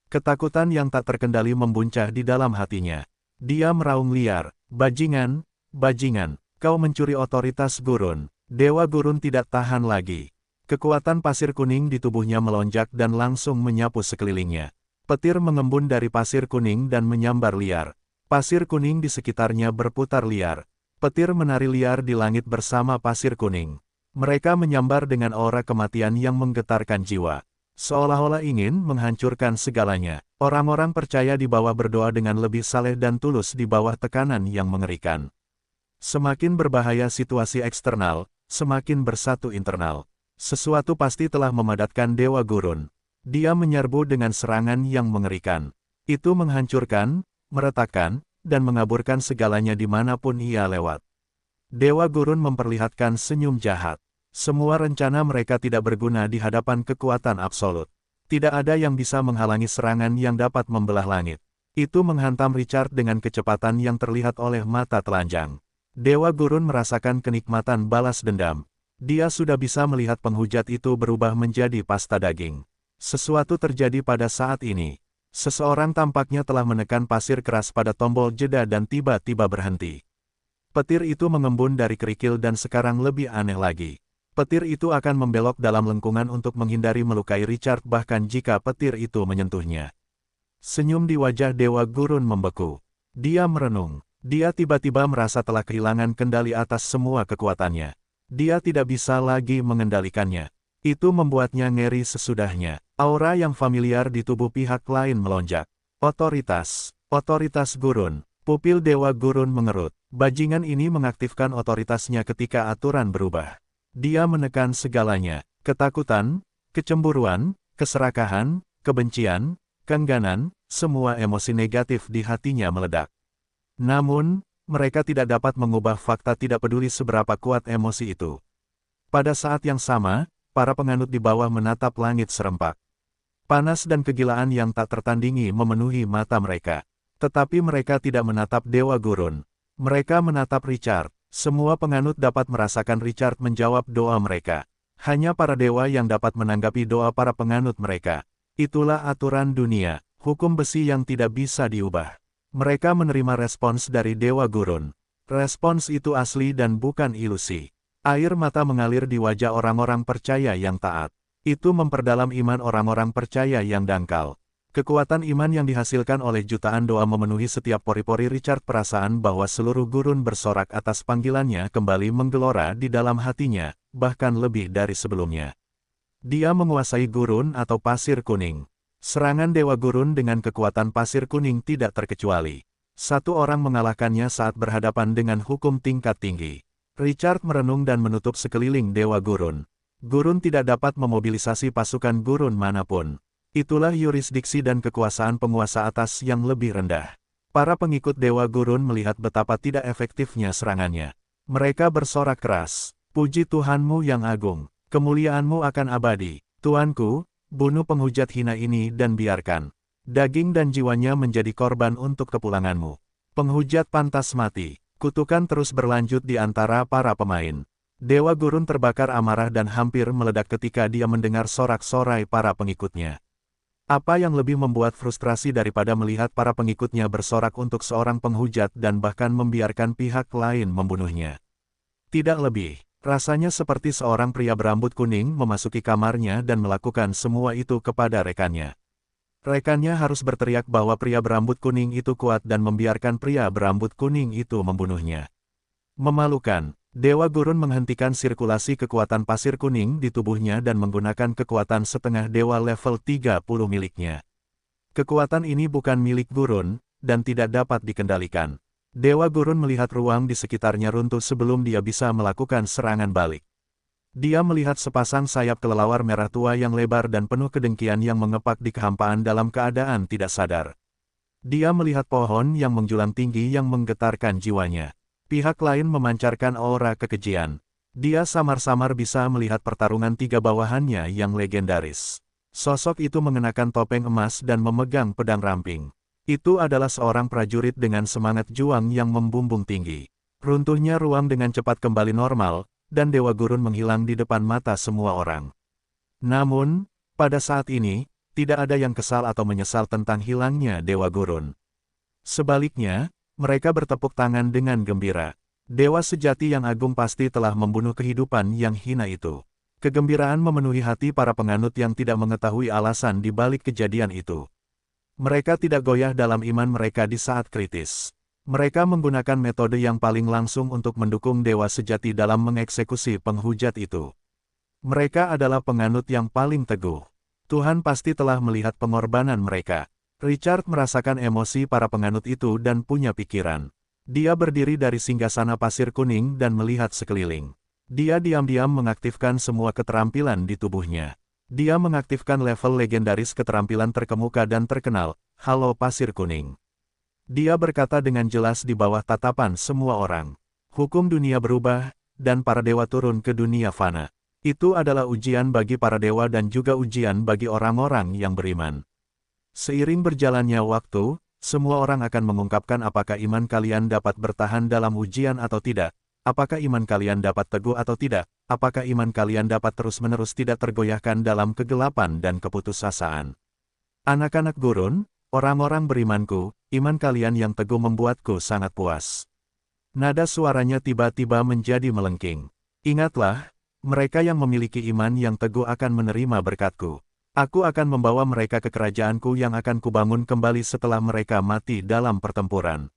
Speaker 1: Ketakutan yang tak terkendali membuncah di dalam hatinya. Dia meraung liar, bajingan, bajingan, kau mencuri otoritas Gurun. Dewa Gurun tidak tahan lagi. Kekuatan pasir kuning di tubuhnya melonjak dan langsung menyapu sekelilingnya. Petir mengembun dari pasir kuning dan menyambar liar. Pasir kuning di sekitarnya berputar liar. Petir menari liar di langit bersama pasir kuning. Mereka menyambar dengan aura kematian yang menggetarkan jiwa. Seolah-olah ingin menghancurkan segalanya. Orang-orang percaya di bawah berdoa dengan lebih saleh dan tulus di bawah tekanan yang mengerikan. Semakin berbahaya situasi eksternal, semakin bersatu internal. Sesuatu pasti telah memadatkan Dewa Gurun. Dia menyerbu dengan serangan yang mengerikan. Itu menghancurkan, meretakan, dan mengaburkan segalanya dimanapun ia lewat. Dewa Gurun memperlihatkan senyum jahat. Semua rencana mereka tidak berguna di hadapan kekuatan absolut. Tidak ada yang bisa menghalangi serangan yang dapat membelah langit. Itu menghantam Richard dengan kecepatan yang terlihat oleh mata telanjang. Dewa Gurun merasakan kenikmatan balas dendam. Dia sudah bisa melihat penghujat itu berubah menjadi pasta daging. Sesuatu terjadi pada saat ini. Seseorang tampaknya telah menekan pasir keras pada tombol jeda dan tiba-tiba berhenti. Petir itu mengembun dari kerikil dan sekarang lebih aneh lagi. Petir itu akan membelok dalam lengkungan untuk menghindari melukai Richard bahkan jika petir itu menyentuhnya. Senyum di wajah Dewa Gurun membeku. Dia merenung. Dia tiba-tiba merasa telah kehilangan kendali atas semua kekuatannya. Dia tidak bisa lagi mengendalikannya. Itu membuatnya ngeri sesudahnya. Aura yang familiar di tubuh pihak lain melonjak. Otoritas. Otoritas Gurun. Pupil Dewa Gurun mengerut. Bajingan ini mengaktifkan otoritasnya ketika aturan berubah. Dia menekan segalanya. Ketakutan, kecemburuan, keserakahan, kebencian, keengganan, semua emosi negatif di hatinya meledak. Namun, mereka tidak dapat mengubah fakta tidak peduli seberapa kuat emosi itu. Pada saat yang sama, para penganut di bawah menatap langit serempak. Panas dan kegilaan yang tak tertandingi memenuhi mata mereka. Tetapi mereka tidak menatap Dewa Gurun. Mereka menatap Richard. Semua penganut dapat merasakan Richard menjawab doa mereka. Hanya para dewa yang dapat menanggapi doa para penganut mereka. Itulah aturan dunia, hukum besi yang tidak bisa diubah. Mereka menerima respons dari Dewa Gurun. Respons itu asli dan bukan ilusi. Air mata mengalir di wajah orang-orang percaya yang taat. Itu memperdalam iman orang-orang percaya yang dangkal. Kekuatan iman yang dihasilkan oleh jutaan doa memenuhi setiap pori-pori Richard. Perasaan bahwa seluruh gurun bersorak atas panggilannya kembali menggelora di dalam hatinya, bahkan lebih dari sebelumnya. Dia menguasai gurun atau pasir kuning. Serangan Dewa Gurun dengan kekuatan pasir kuning tidak terkecuali. Satu orang mengalahkannya saat berhadapan dengan hukum tingkat tinggi. Richard merenung dan menutup sekeliling Dewa Gurun. Gurun tidak dapat memobilisasi pasukan gurun manapun. Itulah yurisdiksi dan kekuasaan penguasa atas yang lebih rendah. Para pengikut Dewa Gurun melihat betapa tidak efektifnya serangannya. Mereka bersorak keras, "Puji Tuhanmu yang agung, kemuliaanmu akan abadi. Tuanku, bunuh penghujat hina ini dan biarkan daging dan jiwanya menjadi korban untuk kepulanganmu. Penghujat pantas mati." Kutukan terus berlanjut di antara para pemain. Dewa Gurun terbakar amarah dan hampir meledak ketika dia mendengar sorak-sorai para pengikutnya. Apa yang lebih membuat frustrasi daripada melihat para pengikutnya bersorak untuk seorang penghujat dan bahkan membiarkan pihak lain membunuhnya? Tidak lebih, rasanya seperti seorang pria berambut kuning memasuki kamarnya dan melakukan semua itu kepada rekannya. Rekannya harus berteriak bahwa pria berambut kuning itu kuat dan membiarkan pria berambut kuning itu membunuhnya. Memalukan. Dewa Gurun menghentikan sirkulasi kekuatan pasir kuning di tubuhnya dan menggunakan kekuatan setengah dewa level 30 miliknya. Kekuatan ini bukan milik Gurun, dan tidak dapat dikendalikan. Dewa Gurun melihat ruang di sekitarnya runtuh sebelum dia bisa melakukan serangan balik. Dia melihat sepasang sayap kelelawar merah tua yang lebar dan penuh kedengkian yang mengepak di kehampaan dalam keadaan tidak sadar. Dia melihat pohon yang menjulang tinggi yang menggetarkan jiwanya. Pihak lain memancarkan aura kekejian. Dia samar-samar bisa melihat pertarungan tiga bawahannya yang legendaris. Sosok itu mengenakan topeng emas dan memegang pedang ramping. Itu adalah seorang prajurit dengan semangat juang yang membumbung tinggi. Runtuhnya ruang dengan cepat kembali normal, dan Dewa Gurun menghilang di depan mata semua orang. Namun, pada saat ini, tidak ada yang kesal atau menyesal tentang hilangnya Dewa Gurun. Sebaliknya, mereka bertepuk tangan dengan gembira. Dewa sejati yang agung pasti telah membunuh kehidupan yang hina itu. Kegembiraan memenuhi hati para penganut yang tidak mengetahui alasan di balik kejadian itu. Mereka tidak goyah dalam iman mereka di saat kritis. Mereka menggunakan metode yang paling langsung untuk mendukung Dewa sejati dalam mengeksekusi penghujat itu. Mereka adalah penganut yang paling teguh. Tuhan pasti telah melihat pengorbanan mereka. Richard merasakan emosi para penganut itu dan punya pikiran. Dia berdiri dari singgasana pasir kuning dan melihat sekeliling. Dia diam-diam mengaktifkan semua keterampilan di tubuhnya. Dia mengaktifkan level legendaris keterampilan terkemuka dan terkenal, Halo Pasir Kuning. Dia berkata dengan jelas di bawah tatapan semua orang. Hukum dunia berubah, dan para dewa turun ke dunia fana. Itu adalah ujian bagi para dewa dan juga ujian bagi orang-orang yang beriman. Seiring berjalannya waktu, semua orang akan mengungkapkan apakah iman kalian dapat bertahan dalam ujian atau tidak, apakah iman kalian dapat teguh atau tidak, apakah iman kalian dapat terus-menerus tidak tergoyahkan dalam kegelapan dan keputusasaan. Anak-anak Gurun, orang-orang berimanku, iman kalian yang teguh membuatku sangat puas. Nada suaranya tiba-tiba menjadi melengking. Ingatlah, mereka yang memiliki iman yang teguh akan menerima berkatku. Aku akan membawa mereka ke kerajaanku yang akan kubangun kembali setelah mereka mati dalam pertempuran.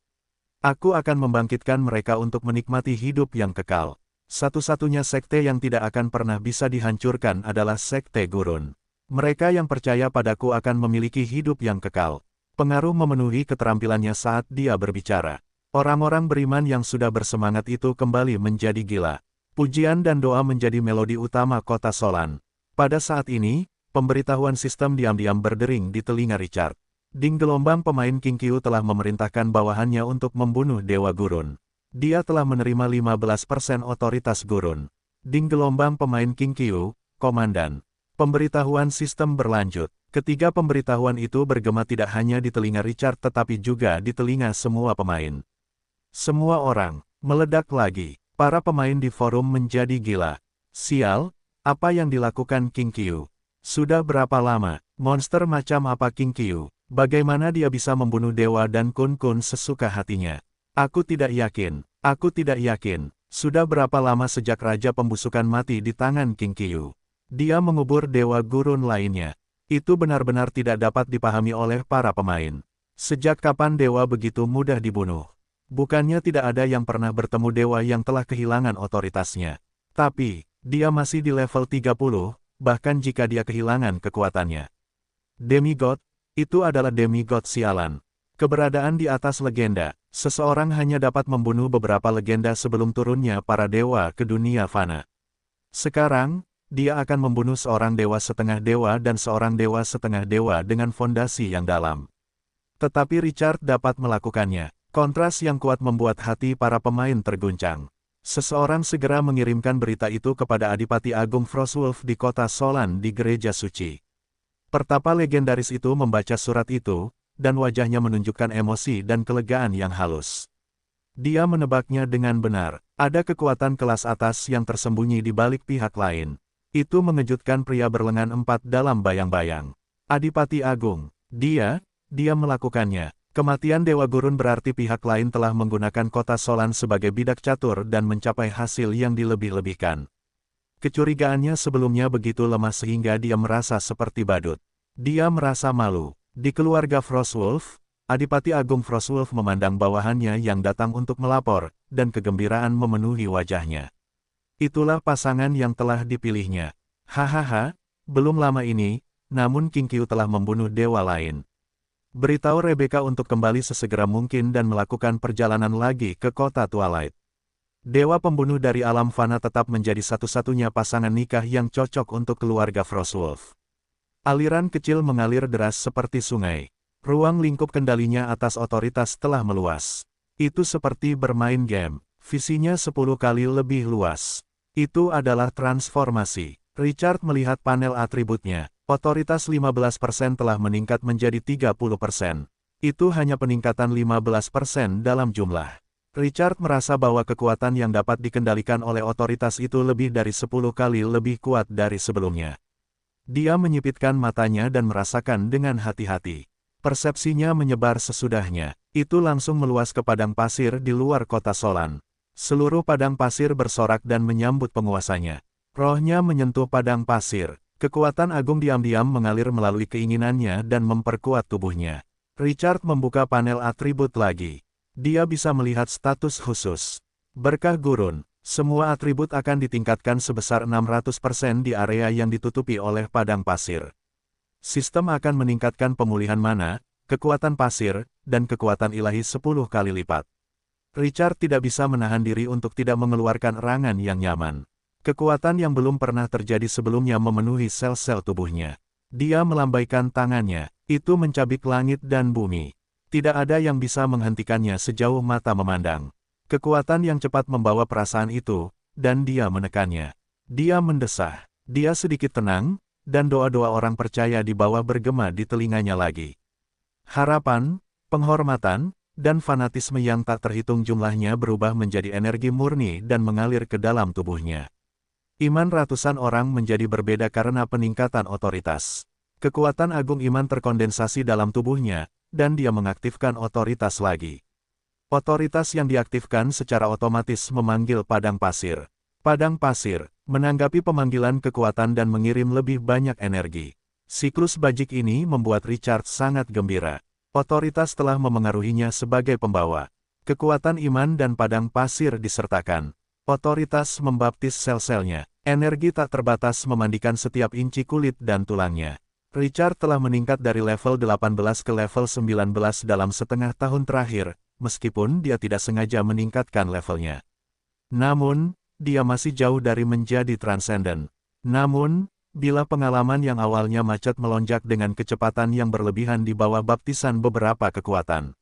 Speaker 1: Aku akan membangkitkan mereka untuk menikmati hidup yang kekal. Satu-satunya sekte yang tidak akan pernah bisa dihancurkan adalah Sekte Gurun. Mereka yang percaya padaku akan memiliki hidup yang kekal. Pengaruh memenuhi keterampilannya saat dia berbicara. Orang-orang beriman yang sudah bersemangat itu kembali menjadi gila. Pujian dan doa menjadi melodi utama kota Solan. Pada saat ini, pemberitahuan sistem diam-diam berdering di telinga Richard. Ding gelombang pemain King-Qiu telah memerintahkan bawahannya untuk membunuh Dewa Gurun. Dia telah menerima 15% otoritas Gurun. Ding gelombang pemain King-Qiu, Komandan. Pemberitahuan sistem berlanjut. Ketiga pemberitahuan itu bergema tidak hanya di telinga Richard tetapi juga di telinga semua pemain. Semua orang meledak lagi. Para pemain di forum menjadi gila. Sial, apa yang dilakukan King-Qiu? Sudah berapa lama? Monster macam apa King-Qiu? Bagaimana dia bisa membunuh dewa dan kun-kun sesuka hatinya? Aku tidak yakin. Aku tidak yakin. Sudah berapa lama sejak Raja Pembusukan mati di tangan King-Qiu? Dia mengubur Dewa Gurun lainnya. Itu benar-benar tidak dapat dipahami oleh para pemain. Sejak kapan dewa begitu mudah dibunuh? Bukannya tidak ada yang pernah bertemu dewa yang telah kehilangan otoritasnya. Tapi, dia masih di level 30, bahkan jika dia kehilangan kekuatannya. Demigod, itu adalah demigod sialan. Keberadaan di atas legenda, seseorang hanya dapat membunuh beberapa legenda sebelum turunnya para dewa ke dunia fana. Sekarang, dia akan membunuh seorang dewa setengah dewa dan seorang dewa setengah dewa dengan fondasi yang dalam. Tetapi Richard dapat melakukannya. Kontras yang kuat membuat hati para pemain terguncang. Seseorang segera mengirimkan berita itu kepada Adipati Agung Frostwolf di kota Solan di Gereja Suci. Pertapa legendaris itu membaca surat itu, dan wajahnya menunjukkan emosi dan kelegaan yang halus. Dia menebaknya dengan benar, ada kekuatan kelas atas yang tersembunyi di balik pihak lain. Itu mengejutkan pria berlengan empat dalam bayang-bayang. Adipati Agung, dia melakukannya. Kematian Dewa Gurun berarti pihak lain telah menggunakan kota Solan sebagai bidak catur dan mencapai hasil yang dilebih-lebihkan. Kecurigaannya sebelumnya begitu lemah sehingga dia merasa seperti badut. Dia merasa malu. Di keluarga Frostwolf, Adipati Agung Frostwolf memandang bawahannya yang datang untuk melapor, dan kegembiraan memenuhi wajahnya. Itulah pasangan yang telah dipilihnya. Hahaha, belum lama ini, namun King Qiu telah membunuh dewa lain. Beritahu Rebecca untuk kembali sesegera mungkin dan melakukan perjalanan lagi ke kota Twilight. Dewa pembunuh dari alam fana tetap menjadi satu-satunya pasangan nikah yang cocok untuk keluarga Frostwolf. Aliran kecil mengalir deras seperti sungai. Ruang lingkup kendalinya atas otoritas telah meluas. Itu seperti bermain game, visinya 10 kali lebih luas. Itu adalah transformasi. Richard melihat panel atributnya. Otoritas 15% telah meningkat menjadi 30%. Itu hanya peningkatan 15% dalam jumlah. Richard merasa bahwa kekuatan yang dapat dikendalikan oleh otoritas itu lebih dari 10 kali lebih kuat dari sebelumnya. Dia menyipitkan matanya dan merasakan dengan hati-hati. Persepsinya menyebar sesudahnya. Itu langsung meluas ke padang pasir di luar kota Solan. Seluruh padang pasir bersorak dan menyambut penguasanya. Rohnya menyentuh padang pasir. Kekuatan agung diam-diam mengalir melalui keinginannya dan memperkuat tubuhnya. Richard membuka panel atribut lagi. Dia bisa melihat status khusus. Berkah Gurun. Semua atribut akan ditingkatkan sebesar 600% di area yang ditutupi oleh padang pasir. Sistem akan meningkatkan pemulihan mana, kekuatan pasir, dan kekuatan ilahi 10 kali lipat. Richard tidak bisa menahan diri untuk tidak mengeluarkan erangan yang nyaman. Kekuatan yang belum pernah terjadi sebelumnya memenuhi sel-sel tubuhnya. Dia melambaikan tangannya, itu mencabik langit dan bumi. Tidak ada yang bisa menghentikannya sejauh mata memandang. Kekuatan yang cepat membawa perasaan itu, dan dia menekannya. Dia mendesah, dia sedikit tenang, dan doa-doa orang percaya di bawah bergema di telinganya lagi. Harapan, penghormatan, dan fanatisme yang tak terhitung jumlahnya berubah menjadi energi murni dan mengalir ke dalam tubuhnya. Iman ratusan orang menjadi berbeda karena peningkatan otoritas. Kekuatan agung iman terkondensasi dalam tubuhnya, dan dia mengaktifkan otoritas lagi. Otoritas yang diaktifkan secara otomatis memanggil padang pasir. Padang pasir menanggapi pemanggilan kekuatan dan mengirim lebih banyak energi. Siklus bajik ini membuat Richard sangat gembira. Otoritas telah memengaruhinya sebagai pembawa. Kekuatan iman dan padang pasir disertakan. Otoritas membaptis sel-selnya. Energi tak terbatas memandikan setiap inci kulit dan tulangnya. Richard telah meningkat dari level 18 ke level 19 dalam setengah tahun terakhir, meskipun dia tidak sengaja meningkatkan levelnya. Namun, dia masih jauh dari menjadi transenden. Namun, bila pengalaman yang awalnya macet melonjak dengan kecepatan yang berlebihan di bawah baptisan beberapa kekuatan.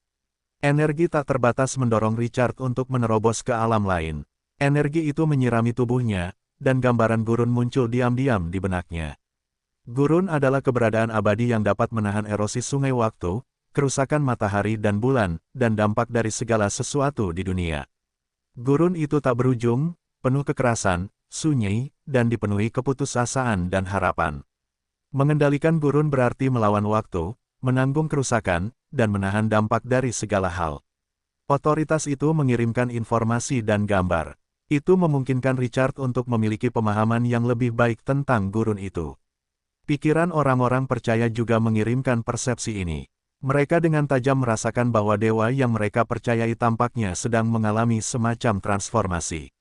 Speaker 1: Energi tak terbatas mendorong Richard untuk menerobos ke alam lain. Energi itu menyirami tubuhnya, dan gambaran gurun muncul diam-diam di benaknya. Gurun adalah keberadaan abadi yang dapat menahan erosi sungai waktu, kerusakan matahari dan bulan, dan dampak dari segala sesuatu di dunia. Gurun itu tak berujung, penuh kekerasan, sunyi, dan dipenuhi keputusasaan dan harapan. Mengendalikan gurun berarti melawan waktu, menanggung kerusakan, dan menahan dampak dari segala hal. Otoritas itu mengirimkan informasi dan gambar. Itu memungkinkan Richard untuk memiliki pemahaman yang lebih baik tentang gurun itu. Pikiran orang-orang percaya juga mengirimkan persepsi ini. Mereka dengan tajam merasakan bahwa dewa yang mereka percayai tampaknya sedang mengalami semacam transformasi.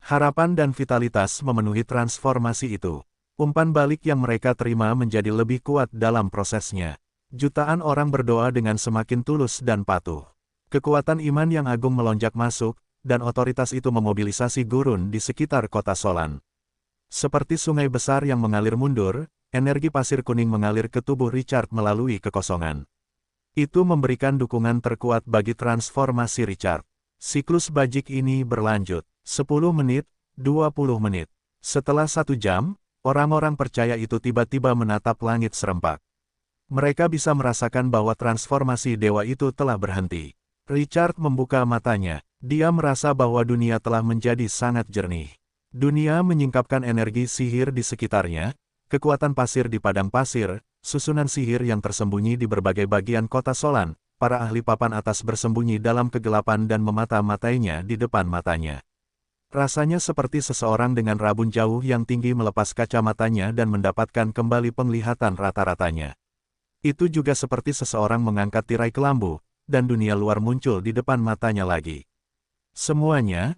Speaker 1: Harapan dan vitalitas memenuhi transformasi itu. Umpan balik yang mereka terima menjadi lebih kuat dalam prosesnya. Jutaan orang berdoa dengan semakin tulus dan patuh. Kekuatan iman yang agung melonjak masuk, dan otoritas itu memobilisasi gurun di sekitar kota Solan. Seperti sungai besar yang mengalir mundur, energi pasir kuning mengalir ke tubuh Richard melalui kekosongan. Itu memberikan dukungan terkuat bagi transformasi Richard. Siklus bajik ini berlanjut. 10 menit, 20 menit. Setelah 1 jam, orang-orang percaya itu tiba-tiba menatap langit serempak. Mereka bisa merasakan bahwa transformasi dewa itu telah berhenti. Richard membuka matanya. Dia merasa bahwa dunia telah menjadi sangat jernih. Dunia menyingkapkan energi sihir di sekitarnya, kekuatan pasir di padang pasir, susunan sihir yang tersembunyi di berbagai bagian kota Solan, para ahli papan atas bersembunyi dalam kegelapan dan memata-matainya di depan matanya. Rasanya seperti seseorang dengan rabun jauh yang tinggi melepas kacamatanya dan mendapatkan kembali penglihatan rata-ratanya. Itu juga seperti seseorang mengangkat tirai kelambu, dan dunia luar muncul di depan matanya lagi. Semuanya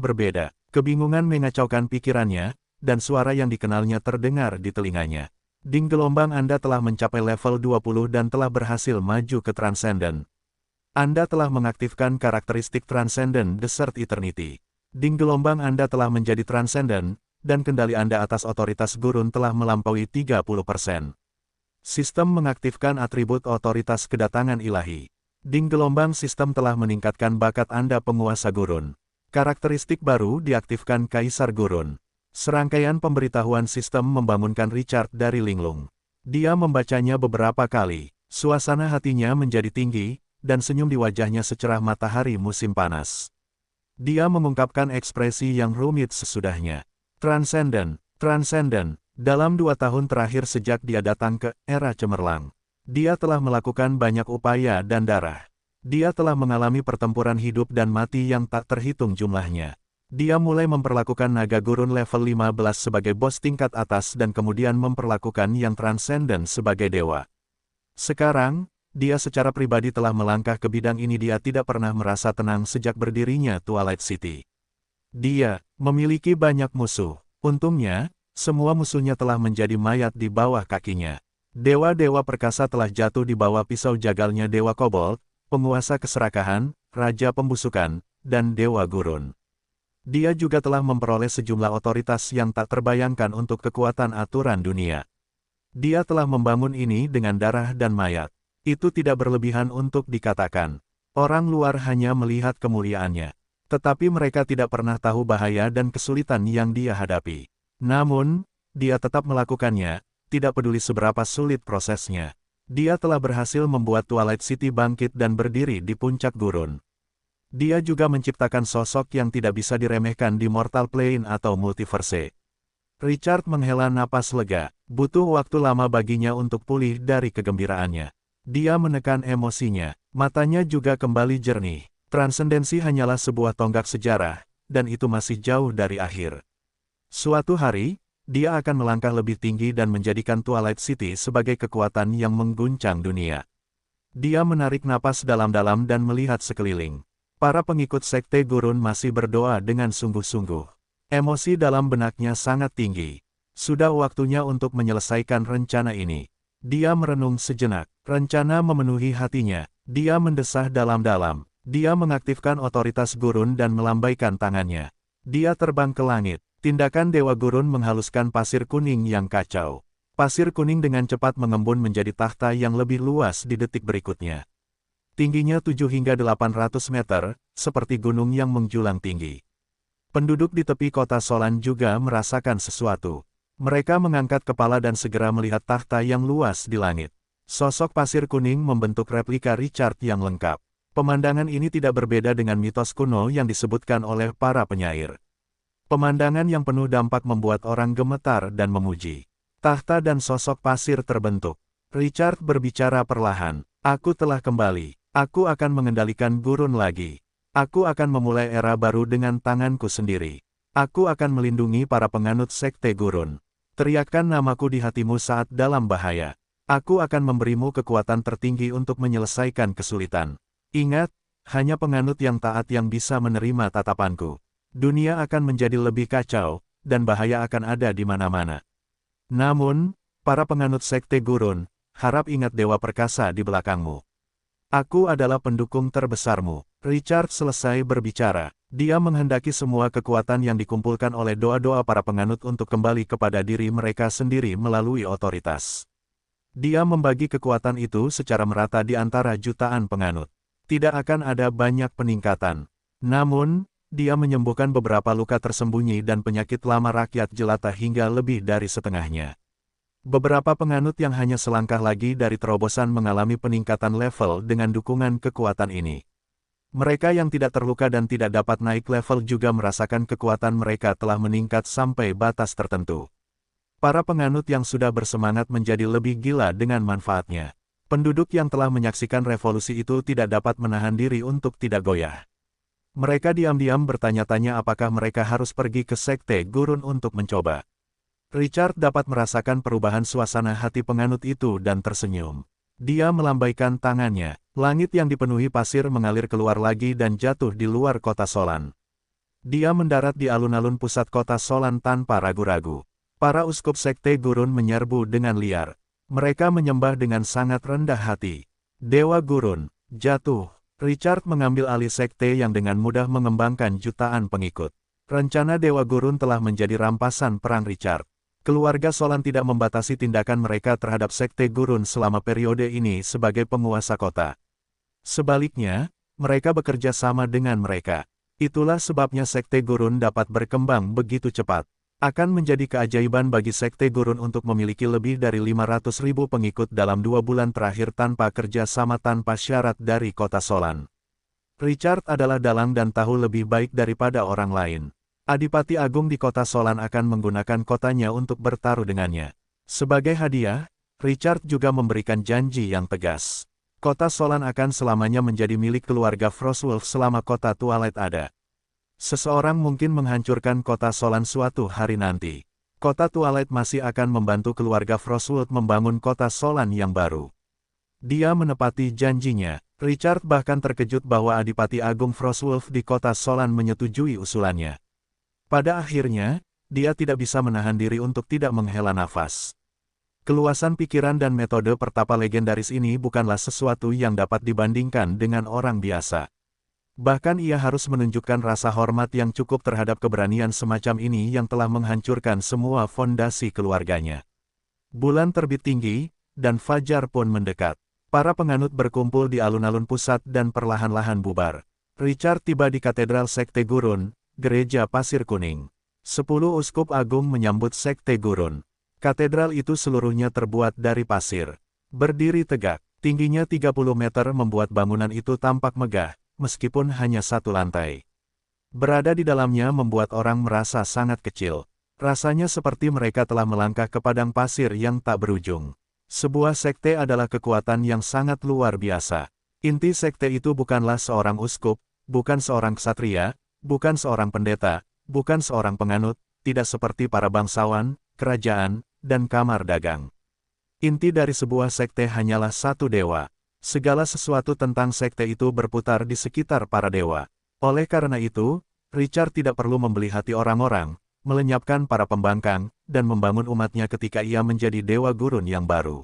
Speaker 1: berbeda. Kebingungan mengacaukan pikirannya, dan suara yang dikenalnya terdengar di telinganya. Ding gelombang Anda telah mencapai level 20 dan telah berhasil maju ke Transcendent. Anda telah mengaktifkan karakteristik Transcendent Desert Eternity. Ding gelombang Anda telah menjadi Transcendent, dan kendali Anda atas otoritas gurun telah melampaui 30%. Sistem mengaktifkan atribut otoritas kedatangan ilahi. Ding gelombang sistem telah meningkatkan bakat Anda penguasa gurun. Karakteristik baru diaktifkan Kaisar Gurun. Serangkaian pemberitahuan sistem membangunkan Richard dari linglung. Dia membacanya beberapa kali. Suasana hatinya menjadi tinggi, dan senyum di wajahnya secerah matahari musim panas. Dia mengungkapkan ekspresi yang rumit sesudahnya. Transcendent. Dalam 2 tahun terakhir sejak dia datang ke era cemerlang, dia telah melakukan banyak upaya dan darah. Dia telah mengalami pertempuran hidup dan mati yang tak terhitung jumlahnya. Dia mulai memperlakukan naga gurun level 15 sebagai bos tingkat atas dan kemudian memperlakukan yang transcendent sebagai dewa. Sekarang, dia secara pribadi telah melangkah ke bidang ini. Dia tidak pernah merasa tenang sejak berdirinya Twilight City. Dia memiliki banyak musuh. Untungnya, semua musuhnya telah menjadi mayat di bawah kakinya. Dewa-dewa perkasa telah jatuh di bawah pisau jagalnya Dewa Kobold, penguasa keserakahan, raja pembusukan, dan Dewa Gurun. Dia juga telah memperoleh sejumlah otoritas yang tak terbayangkan untuk kekuatan aturan dunia. Dia telah membangun ini dengan darah dan mayat. Itu tidak berlebihan untuk dikatakan. Orang luar hanya melihat kemuliaannya. Tetapi mereka tidak pernah tahu bahaya dan kesulitan yang dia hadapi. Namun, dia tetap melakukannya, tidak peduli seberapa sulit prosesnya. Dia telah berhasil membuat Twilight City bangkit dan berdiri di puncak gurun. Dia juga menciptakan sosok yang tidak bisa diremehkan di Mortal Plane atau Multiverse. Richard menghela napas lega, butuh waktu lama baginya untuk pulih dari kegembiraannya. Dia menekan emosinya, matanya juga kembali jernih. Transendensi hanyalah sebuah tonggak sejarah, dan itu masih jauh dari akhir. Suatu hari, dia akan melangkah lebih tinggi dan menjadikan Twilight City sebagai kekuatan yang mengguncang dunia. Dia menarik napas dalam-dalam dan melihat sekeliling. Para pengikut Sekte Gurun masih berdoa dengan sungguh-sungguh. Emosi dalam benaknya sangat tinggi. Sudah waktunya untuk menyelesaikan rencana ini. Dia merenung sejenak. Rencana memenuhi hatinya. Dia mendesah dalam-dalam. Dia mengaktifkan otoritas gurun dan melambaikan tangannya. Dia terbang ke langit. Tindakan Dewa Gurun menghaluskan pasir kuning yang kacau. Pasir kuning dengan cepat mengembun menjadi takhta yang lebih luas di detik berikutnya. Tingginya 7 hingga 800 meter, seperti gunung yang menjulang tinggi. Penduduk di tepi kota Solan juga merasakan sesuatu. Mereka mengangkat kepala dan segera melihat takhta yang luas di langit. Sosok pasir kuning membentuk replika Richard yang lengkap. Pemandangan ini tidak berbeda dengan mitos kuno yang disebutkan oleh para penyair. Pemandangan yang penuh dampak membuat orang gemetar dan memuji. Takhta dan sosok pasir terbentuk. Richard berbicara perlahan. Aku telah kembali. Aku akan mengendalikan gurun lagi. Aku akan memulai era baru dengan tanganku sendiri. Aku akan melindungi para penganut Sekte Gurun. Teriakkan namaku di hatimu saat dalam bahaya. Aku akan memberimu kekuatan tertinggi untuk menyelesaikan kesulitan. Ingat, hanya penganut yang taat yang bisa menerima tatapanku. Dunia akan menjadi lebih kacau, dan bahaya akan ada di mana-mana. Namun, para penganut sekte gurun, harap ingat dewa perkasa di belakangmu. Aku adalah pendukung terbesarmu. Richard selesai berbicara. Dia menghendaki semua kekuatan yang dikumpulkan oleh doa-doa para penganut untuk kembali kepada diri mereka sendiri melalui otoritas. Dia membagi kekuatan itu secara merata di antara jutaan penganut. Tidak akan ada banyak peningkatan. Namun, dia menyembuhkan beberapa luka tersembunyi dan penyakit lama rakyat jelata hingga lebih dari setengahnya. Beberapa penganut yang hanya selangkah lagi dari terobosan mengalami peningkatan level dengan dukungan kekuatan ini. Mereka yang tidak terluka dan tidak dapat naik level juga merasakan kekuatan mereka telah meningkat sampai batas tertentu. Para penganut yang sudah bersemangat menjadi lebih gila dengan manfaatnya. Penduduk yang telah menyaksikan revolusi itu tidak dapat menahan diri untuk tidak goyah. Mereka diam-diam bertanya-tanya apakah mereka harus pergi ke sekte gurun untuk mencoba. Richard dapat merasakan perubahan suasana hati penganut itu dan tersenyum. Dia melambaikan tangannya. Langit yang dipenuhi pasir mengalir keluar lagi dan jatuh di luar kota Solan. Dia mendarat di alun-alun pusat kota Solan tanpa ragu-ragu. Para uskup sekte gurun menyerbu dengan liar. Mereka menyembah dengan sangat rendah hati. Dewa gurun, jatuh. Richard mengambil alih sekte yang dengan mudah mengembangkan jutaan pengikut. Rencana Dewa Gurun telah menjadi rampasan perang Richard. Keluarga Solan tidak membatasi tindakan mereka terhadap sekte gurun selama periode ini sebagai penguasa kota. Sebaliknya, mereka bekerja sama dengan mereka. Itulah sebabnya sekte gurun dapat berkembang begitu cepat. Akan menjadi keajaiban bagi sekte gurun untuk memiliki lebih dari 500.000 pengikut dalam 2 bulan terakhir tanpa kerja sama tanpa syarat dari kota Solan. Richard adalah dalang dan tahu lebih baik daripada orang lain. Adipati Agung di kota Solan akan menggunakan kotanya untuk bertaruh dengannya. Sebagai hadiah, Richard juga memberikan janji yang tegas. Kota Solan akan selamanya menjadi milik keluarga Frostwolf selama kota Twilight ada. Seseorang mungkin menghancurkan kota Solan suatu hari nanti. Kota Twilight masih akan membantu keluarga Frostwolf membangun kota Solan yang baru. Dia menepati janjinya. Richard bahkan terkejut bahwa Adipati Agung Frostwolf di kota Solan menyetujui usulannya. Pada akhirnya, dia tidak bisa menahan diri untuk tidak menghela nafas. Keluasan pikiran dan metode pertapa legendaris ini bukanlah sesuatu yang dapat dibandingkan dengan orang biasa. Bahkan ia harus menunjukkan rasa hormat yang cukup terhadap keberanian semacam ini yang telah menghancurkan semua fondasi keluarganya. Bulan terbit tinggi, dan fajar pun mendekat. Para penganut berkumpul di alun-alun pusat dan perlahan-lahan bubar. Richard tiba di katedral sekte gurun, gereja pasir kuning. 10 uskup agung menyambut sekte gurun. Katedral itu seluruhnya terbuat dari pasir. Berdiri tegak, tingginya 30 meter membuat bangunan itu tampak megah, meskipun hanya satu lantai. Berada di dalamnya membuat orang merasa sangat kecil. Rasanya seperti mereka telah melangkah ke padang pasir yang tak berujung. Sebuah sekte adalah kekuatan yang sangat luar biasa. Inti sekte itu bukanlah seorang uskup, bukan seorang ksatria, bukan seorang pendeta, bukan seorang penganut, tidak seperti para bangsawan, kerajaan, dan kamar dagang. Inti dari sebuah sekte hanyalah satu dewa. Segala sesuatu tentang sekte itu berputar di sekitar para dewa. Oleh karena itu, Richard tidak perlu membeli hati orang-orang, melenyapkan para pembangkang, dan membangun umatnya ketika ia menjadi dewa gurun yang baru.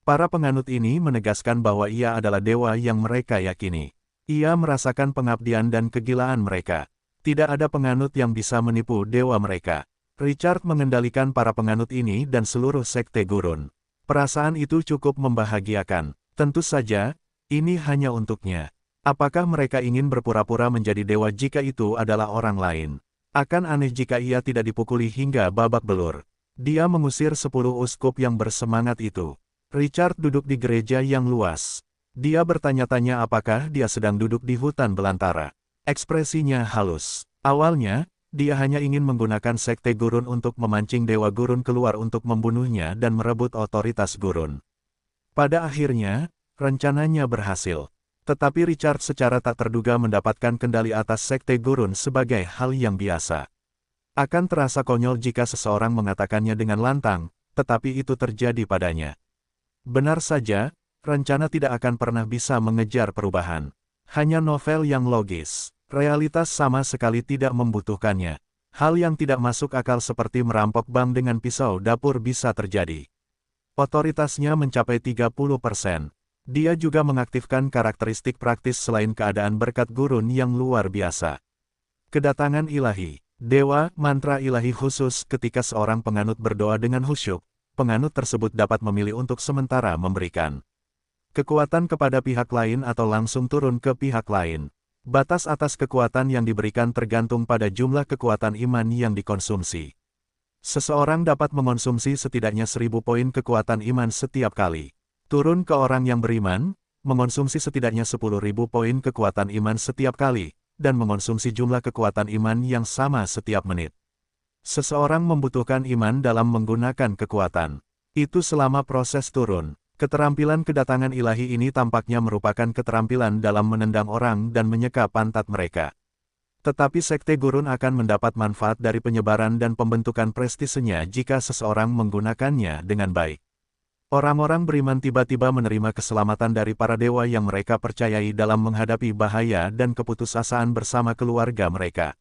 Speaker 1: Para penganut ini menegaskan bahwa ia adalah dewa yang mereka yakini. Ia merasakan pengabdian dan kegilaan mereka. Tidak ada penganut yang bisa menipu dewa mereka. Richard mengendalikan para penganut ini dan seluruh sekte gurun. Perasaan itu cukup membahagiakan. Tentu saja, ini hanya untuknya. Apakah mereka ingin berpura-pura menjadi dewa jika itu adalah orang lain? Akan aneh jika ia tidak dipukuli hingga babak belur. Dia mengusir 10 uskup yang bersemangat itu. Richard duduk di gereja yang luas. Dia bertanya-tanya apakah dia sedang duduk di hutan belantara. Ekspresinya halus. Awalnya, dia hanya ingin menggunakan sekte gurun untuk memancing dewa gurun keluar untuk membunuhnya dan merebut otoritas gurun. Pada akhirnya, rencananya berhasil. Tetapi Richard secara tak terduga mendapatkan kendali atas sekte gurun sebagai hal yang biasa. Akan terasa konyol jika seseorang mengatakannya dengan lantang, tetapi itu terjadi padanya. Benar saja, rencana tidak akan pernah bisa mengejar perubahan. Hanya novel yang logis. Realitas sama sekali tidak membutuhkannya. Hal yang tidak masuk akal seperti merampok bank dengan pisau dapur bisa terjadi. Otoritasnya mencapai 30%. Dia juga mengaktifkan karakteristik praktis selain keadaan berkat gurun yang luar biasa. Kedatangan ilahi. Dewa, mantra ilahi khusus ketika seorang penganut berdoa dengan khusyuk, penganut tersebut dapat memilih untuk sementara memberikan kekuatan kepada pihak lain atau langsung turun ke pihak lain. Batas atas kekuatan yang diberikan tergantung pada jumlah kekuatan iman yang dikonsumsi. Seseorang dapat mengonsumsi setidaknya 1000 poin kekuatan iman setiap kali. Turun ke orang yang beriman, mengonsumsi setidaknya 10.000 poin kekuatan iman setiap kali, dan mengonsumsi jumlah kekuatan iman yang sama setiap menit. Seseorang membutuhkan iman dalam menggunakan kekuatan. Itu selama proses turun. Keterampilan kedatangan ilahi ini tampaknya merupakan keterampilan dalam menendang orang dan menyeka pantat mereka. Tetapi sekte gurun akan mendapat manfaat dari penyebaran dan pembentukan prestisenya jika seseorang menggunakannya dengan baik. Orang-orang beriman tiba-tiba menerima keselamatan dari para dewa yang mereka percayai dalam menghadapi bahaya dan keputusasaan bersama keluarga mereka.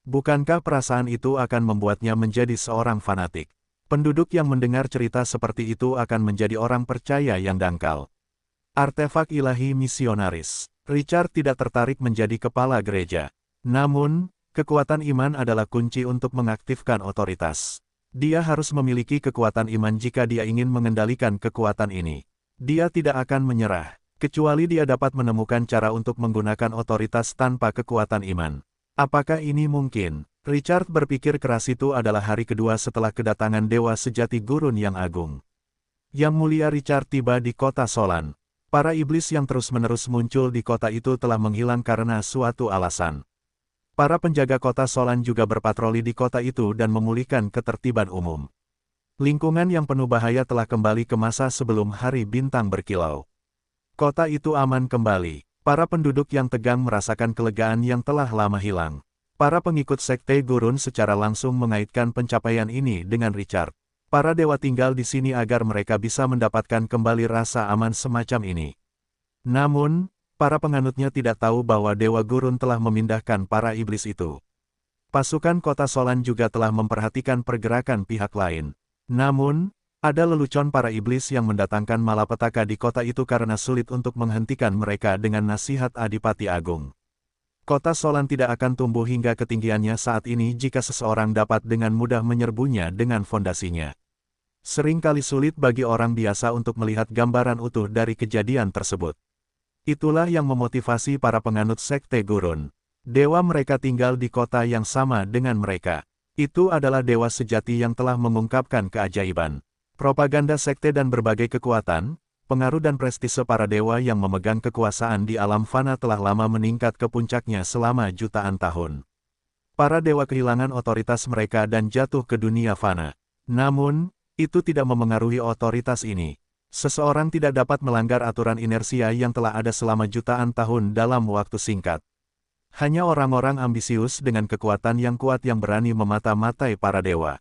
Speaker 1: Bukankah perasaan itu akan membuatnya menjadi seorang fanatik? Penduduk yang mendengar cerita seperti itu akan menjadi orang percaya yang dangkal. Artefak ilahi misionaris. Richard tidak tertarik menjadi kepala gereja. Namun, kekuatan iman adalah kunci untuk mengaktifkan otoritas. Dia harus memiliki kekuatan iman jika dia ingin mengendalikan kekuatan ini. Dia tidak akan menyerah, kecuali dia dapat menemukan cara untuk menggunakan otoritas tanpa kekuatan iman. Apakah ini mungkin? Richard berpikir keras. Itu adalah hari kedua setelah kedatangan Dewa Sejati Gurun yang agung. Yang mulia Richard tiba di kota Solan. Para iblis yang terus-menerus muncul di kota itu telah menghilang karena suatu alasan. Para penjaga kota Solan juga berpatroli di kota itu dan memulihkan ketertiban umum. Lingkungan yang penuh bahaya telah kembali ke masa sebelum hari bintang berkilau. Kota itu aman kembali. Para penduduk yang tegang merasakan kelegaan yang telah lama hilang. Para pengikut sekte gurun secara langsung mengaitkan pencapaian ini dengan Richard. Para dewa tinggal di sini agar mereka bisa mendapatkan kembali rasa aman semacam ini. Namun, para penganutnya tidak tahu bahwa Dewa Gurun telah memindahkan para iblis itu. Pasukan kota Solan juga telah memperhatikan pergerakan pihak lain. Namun, ada lelucon para iblis yang mendatangkan malapetaka di kota itu karena sulit untuk menghentikan mereka dengan nasihat Adipati Agung. Kota Solan tidak akan tumbuh hingga ketinggiannya saat ini jika seseorang dapat dengan mudah menyerbunya dengan fondasinya. Seringkali sulit bagi orang biasa untuk melihat gambaran utuh dari kejadian tersebut. Itulah yang memotivasi para penganut sekte gurun. Dewa mereka tinggal di kota yang sama dengan mereka. Itu adalah dewa sejati yang telah mengungkapkan keajaiban. Propaganda sekte dan berbagai kekuatan, pengaruh dan prestise para dewa yang memegang kekuasaan di alam fana telah lama meningkat ke puncaknya selama jutaan tahun. Para dewa kehilangan otoritas mereka dan jatuh ke dunia fana. Namun, itu tidak memengaruhi otoritas ini. Seseorang tidak dapat melanggar aturan inersia yang telah ada selama jutaan tahun dalam waktu singkat. Hanya orang-orang ambisius dengan kekuatan yang kuat yang berani memata-matai para dewa.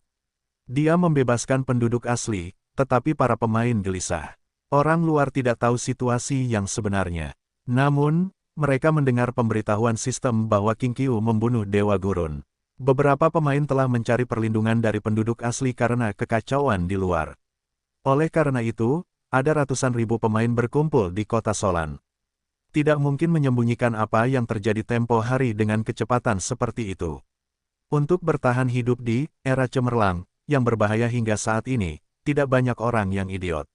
Speaker 1: Dia membebaskan penduduk asli, tetapi para pemain gelisah. Orang luar tidak tahu situasi yang sebenarnya. Namun, mereka mendengar pemberitahuan sistem bahwa King Qiu membunuh Dewa Gurun. Beberapa pemain telah mencari perlindungan dari penduduk asli karena kekacauan di luar. Oleh karena itu, ada ratusan ribu pemain berkumpul di kota Solan. Tidak mungkin menyembunyikan apa yang terjadi tempo hari dengan kecepatan seperti itu. Untuk bertahan hidup di era cemerlang, yang berbahaya hingga saat ini, tidak banyak orang yang idiot.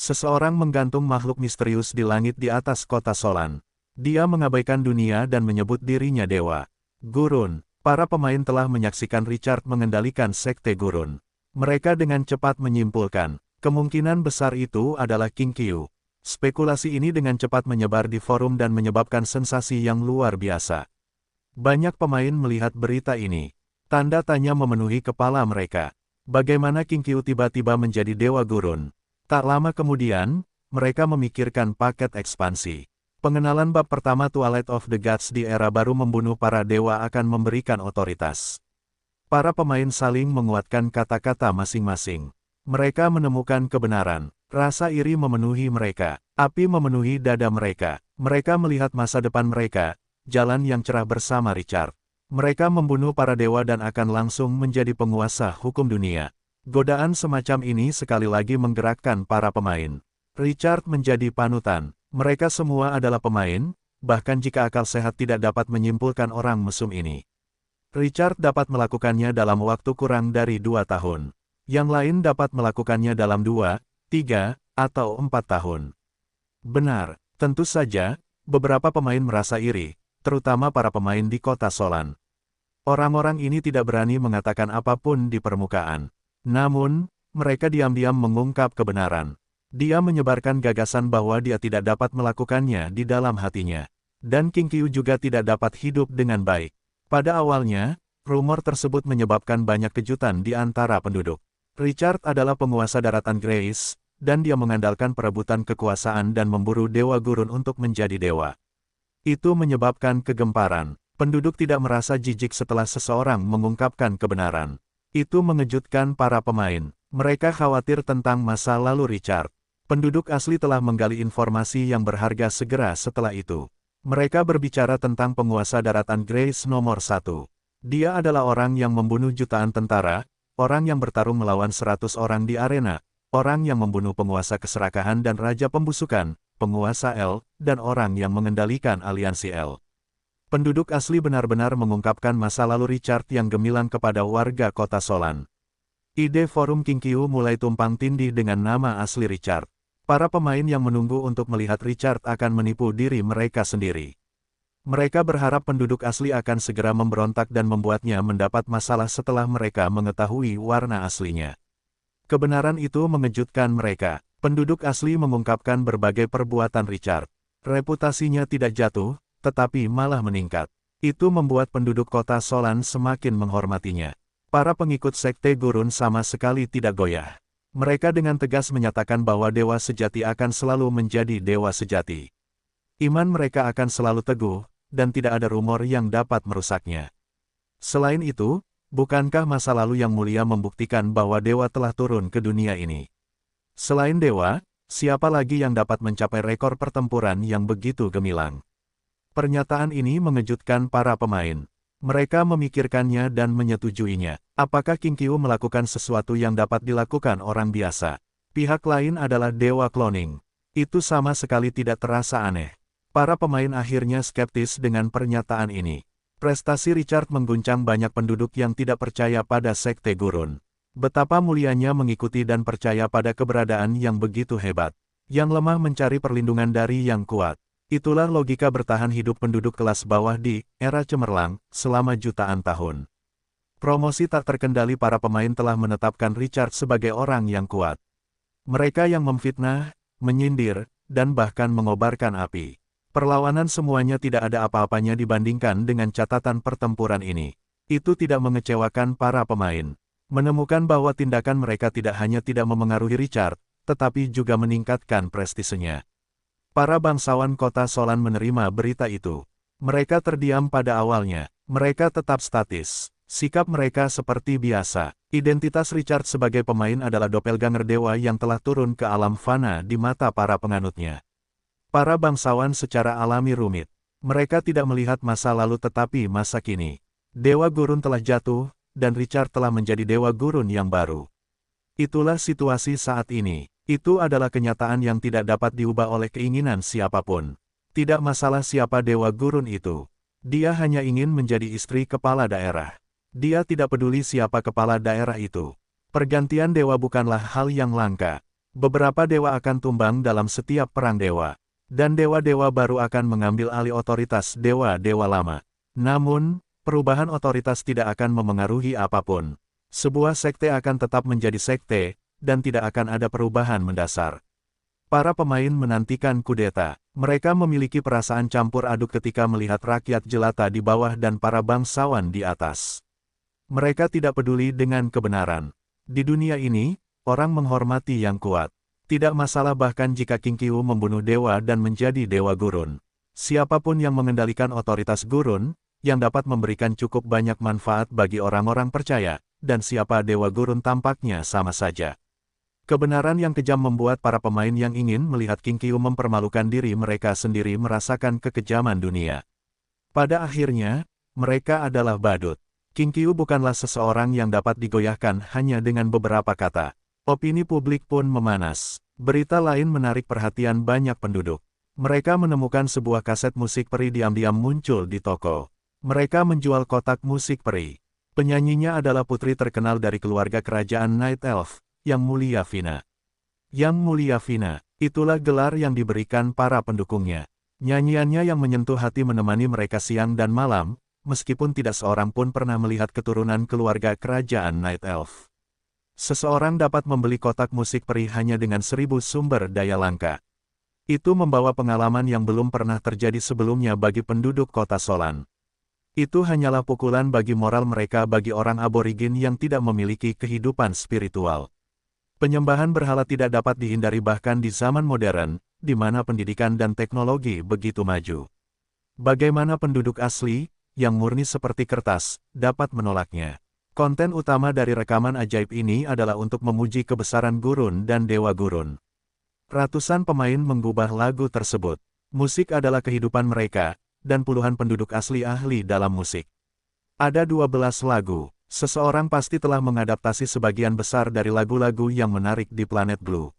Speaker 1: Seseorang menggantung makhluk misterius di langit di atas kota Solan. Dia mengabaikan dunia dan menyebut dirinya dewa. Gurun, para pemain telah menyaksikan Richard mengendalikan sekte gurun. Mereka dengan cepat menyimpulkan, kemungkinan besar itu adalah King Qiu. Spekulasi ini dengan cepat menyebar di forum dan menyebabkan sensasi yang luar biasa. Banyak pemain melihat berita ini. Tanda tanya memenuhi kepala mereka. Bagaimana King Qiu tiba-tiba menjadi Dewa Gurun? Tak lama kemudian, mereka memikirkan paket ekspansi. Pengenalan bab pertama Twilight of the Gods di era baru membunuh para dewa akan memberikan otoritas. Para pemain saling menguatkan kata-kata masing-masing. Mereka menemukan kebenaran. Rasa iri memenuhi mereka. Api memenuhi dada mereka. Mereka melihat masa depan mereka, jalan yang cerah bersama Richard. Mereka membunuh para dewa dan akan langsung menjadi penguasa hukum dunia. Godaan semacam ini sekali lagi menggerakkan para pemain. Richard menjadi panutan. Mereka semua adalah pemain, bahkan jika akal sehat tidak dapat menyimpulkan orang mesum ini. Richard dapat melakukannya dalam waktu kurang dari 2 tahun. Yang lain dapat melakukannya dalam 2, 3, atau 4 tahun. Benar, tentu saja, beberapa pemain merasa iri, terutama para pemain di kota Solan. Orang-orang ini tidak berani mengatakan apapun di permukaan. Namun, mereka diam-diam mengungkap kebenaran. Dia menyebarkan gagasan bahwa dia tidak dapat melakukannya di dalam hatinya. Dan King Qiu juga tidak dapat hidup dengan baik. Pada awalnya, rumor tersebut menyebabkan banyak kejutan di antara penduduk. Richard adalah penguasa daratan Grace, dan dia mengandalkan perebutan kekuasaan dan memburu Dewa Gurun untuk menjadi dewa. Itu menyebabkan kegemparan. Penduduk tidak merasa jijik setelah seseorang mengungkapkan kebenaran. Itu mengejutkan para pemain. Mereka khawatir tentang masa lalu Richard. Penduduk asli telah menggali informasi yang berharga segera setelah itu. Mereka berbicara tentang penguasa daratan Grace nomor 1. Dia adalah orang yang membunuh jutaan tentara, orang yang bertarung melawan 100 orang di arena, orang yang membunuh penguasa keserakahan dan raja pembusukan, penguasa L, dan orang yang mengendalikan aliansi L. Penduduk asli benar-benar mengungkapkan masa lalu Richard yang gemilang kepada warga kota Solan. Ide forum King Qiu mulai tumpang tindih dengan nama asli Richard. Para pemain yang menunggu untuk melihat Richard akan menipu diri mereka sendiri. Mereka berharap penduduk asli akan segera memberontak dan membuatnya mendapat masalah setelah mereka mengetahui warna aslinya. Kebenaran itu mengejutkan mereka. Penduduk asli mengungkapkan berbagai perbuatan Richard. Reputasinya tidak jatuh, tetapi malah meningkat. Itu membuat penduduk kota Solan semakin menghormatinya. Para pengikut Sekte Gurun sama sekali tidak goyah. Mereka dengan tegas menyatakan bahwa dewa sejati akan selalu menjadi dewa sejati. Iman mereka akan selalu teguh, dan tidak ada rumor yang dapat merusaknya. Selain itu, bukankah masa lalu yang mulia membuktikan bahwa dewa telah turun ke dunia ini? Selain dewa, siapa lagi yang dapat mencapai rekor pertempuran yang begitu gemilang? Pernyataan ini mengejutkan para pemain. Mereka memikirkannya dan menyetujuinya. Apakah King Qiu melakukan sesuatu yang dapat dilakukan orang biasa? Pihak lain adalah dewa cloning. Itu sama sekali tidak terasa aneh. Para pemain akhirnya skeptis dengan pernyataan ini. Prestasi Richard mengguncang banyak penduduk yang tidak percaya pada Sekte Gurun. Betapa mulianya mengikuti dan percaya pada keberadaan yang begitu hebat. Yang lemah mencari perlindungan dari yang kuat. Itulah logika bertahan hidup penduduk kelas bawah di era cemerlang selama jutaan tahun. Promosi tak terkendali para pemain telah menetapkan Richard sebagai orang yang kuat. Mereka yang memfitnah, menyindir, dan bahkan mengobarkan api. Perlawanan semuanya tidak ada apa-apanya dibandingkan dengan catatan pertempuran ini. Itu tidak mengecewakan para pemain. Menemukan bahwa tindakan mereka tidak hanya tidak memengaruhi Richard, tetapi juga meningkatkan prestisenya. Para bangsawan kota Solan menerima berita itu. Mereka terdiam pada awalnya. Mereka tetap statis. Sikap mereka seperti biasa. Identitas Richard sebagai pemain adalah doppelganger dewa yang telah turun ke alam fana di mata para penganutnya. Para bangsawan secara alami rumit. Mereka tidak melihat masa lalu tetapi masa kini. Dewa Gurun telah jatuh, dan Richard telah menjadi Dewa Gurun yang baru. Itulah situasi saat ini. Itu adalah kenyataan yang tidak dapat diubah oleh keinginan siapapun. Tidak masalah siapa Dewa Gurun itu. Dia hanya ingin menjadi istri kepala daerah. Dia tidak peduli siapa kepala daerah itu. Pergantian dewa bukanlah hal yang langka. Beberapa dewa akan tumbang dalam setiap perang dewa. Dan dewa-dewa baru akan mengambil alih otoritas dewa-dewa lama. Namun, perubahan otoritas tidak akan memengaruhi apapun. Sebuah sekte akan tetap menjadi sekte, dan tidak akan ada perubahan mendasar. Para pemain menantikan kudeta. Mereka memiliki perasaan campur aduk ketika melihat rakyat jelata di bawah dan para bangsawan di atas. Mereka tidak peduli dengan kebenaran. Di dunia ini, orang menghormati yang kuat. Tidak masalah bahkan jika King Qiu membunuh dewa dan menjadi Dewa Gurun. Siapapun yang mengendalikan otoritas Gurun, yang dapat memberikan cukup banyak manfaat bagi orang-orang percaya, dan siapa Dewa Gurun tampaknya sama saja. Kebenaran yang kejam membuat para pemain yang ingin melihat King Kyu mempermalukan diri mereka sendiri merasakan kekejaman dunia. Pada akhirnya, mereka adalah badut. King Kyu bukanlah seseorang yang dapat digoyahkan hanya dengan beberapa kata. Opini publik pun memanas. Berita lain menarik perhatian banyak penduduk. Mereka menemukan sebuah kaset musik peri diam-diam muncul di toko. Mereka menjual kotak musik peri. Penyanyinya adalah putri terkenal dari keluarga kerajaan Night Elf, Yang Mulia Vina. Yang Mulia Vina, itulah gelar yang diberikan para pendukungnya. Nyanyiannya yang menyentuh hati menemani mereka siang dan malam, meskipun tidak seorang pun pernah melihat keturunan keluarga kerajaan Night Elf. Seseorang dapat membeli kotak musik peri hanya dengan 1000 sumber daya langka. Itu membawa pengalaman yang belum pernah terjadi sebelumnya bagi penduduk kota Solan. Itu hanyalah pukulan bagi moral mereka bagi orang aborigin yang tidak memiliki kehidupan spiritual. Penyembahan berhala tidak dapat dihindari bahkan di zaman modern, di mana pendidikan dan teknologi begitu maju. Bagaimana penduduk asli, yang murni seperti kertas, dapat menolaknya? Konten utama dari rekaman ajaib ini adalah untuk memuji kebesaran gurun dan dewa gurun. Ratusan pemain mengubah lagu tersebut. Musik adalah kehidupan mereka, dan puluhan penduduk asli ahli dalam musik. Ada 12 lagu. Seseorang pasti telah mengadaptasi sebagian besar dari lagu-lagu yang menarik di planet Blue.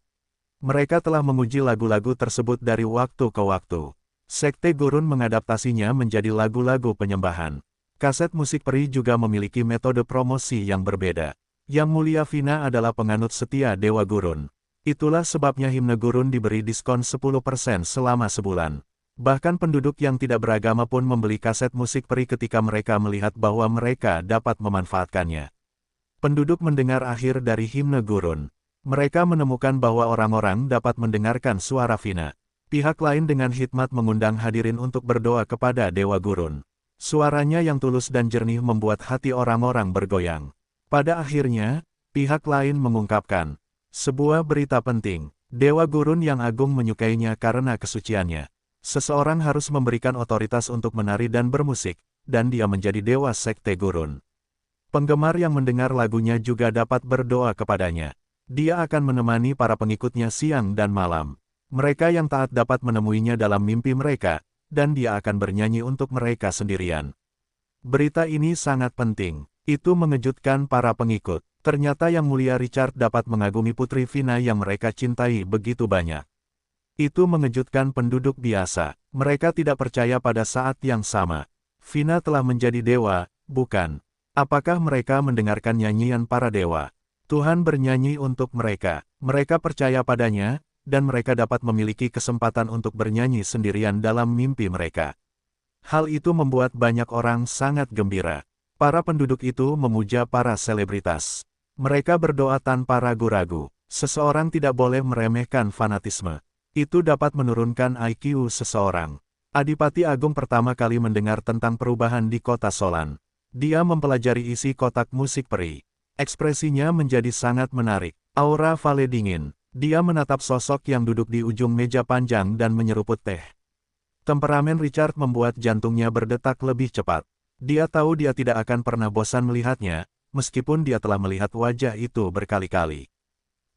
Speaker 1: Mereka telah menguji lagu-lagu tersebut dari waktu ke waktu. Sekte Gurun mengadaptasinya menjadi lagu-lagu penyembahan. Kaset musik peri juga memiliki metode promosi yang berbeda. Yang Mulia Vina adalah penganut setia Dewa Gurun. Itulah sebabnya himne Gurun diberi diskon 10% selama sebulan. Bahkan penduduk yang tidak beragama pun membeli kaset musik peri ketika mereka melihat bahwa mereka dapat memanfaatkannya. Penduduk mendengar akhir dari himne Gurun. Mereka menemukan bahwa orang-orang dapat mendengarkan suara Vina. Pihak lain dengan hikmat mengundang hadirin untuk berdoa kepada Dewa Gurun. Suaranya yang tulus dan jernih membuat hati orang-orang bergoyang. Pada akhirnya, pihak lain mengungkapkan sebuah berita penting. Dewa Gurun yang agung menyukainya karena kesuciannya. Seseorang harus memberikan otoritas untuk menari dan bermusik, dan dia menjadi dewa sekte Gurun. Penggemar yang mendengar lagunya juga dapat berdoa kepadanya. Dia akan menemani para pengikutnya siang dan malam. Mereka yang taat dapat menemuinya dalam mimpi mereka, dan dia akan bernyanyi untuk mereka sendirian. Berita ini sangat penting. Itu mengejutkan para pengikut. Ternyata Yang Mulia Richard dapat mengagumi Putri Vina yang mereka cintai begitu banyak. Itu mengejutkan penduduk biasa. Mereka tidak percaya pada saat yang sama. Vina telah menjadi dewa, bukan? Apakah mereka mendengarkan nyanyian para dewa? Tuhan bernyanyi untuk mereka. Mereka percaya padanya, dan mereka dapat memiliki kesempatan untuk bernyanyi sendirian dalam mimpi mereka. Hal itu membuat banyak orang sangat gembira. Para penduduk itu memuja para selebritas. Mereka berdoa tanpa ragu-ragu. Seseorang tidak boleh meremehkan fanatisme. Itu dapat menurunkan IQ seseorang. Adipati Agung pertama kali mendengar tentang perubahan di kota Solan. Dia mempelajari isi kotak musik peri. Ekspresinya menjadi sangat menarik. Aura Vale dingin. Dia menatap sosok yang duduk di ujung meja panjang dan menyeruput teh. Temperamen Richard membuat jantungnya berdetak lebih cepat. Dia tahu dia tidak akan pernah bosan melihatnya, meskipun dia telah melihat wajah itu berkali-kali.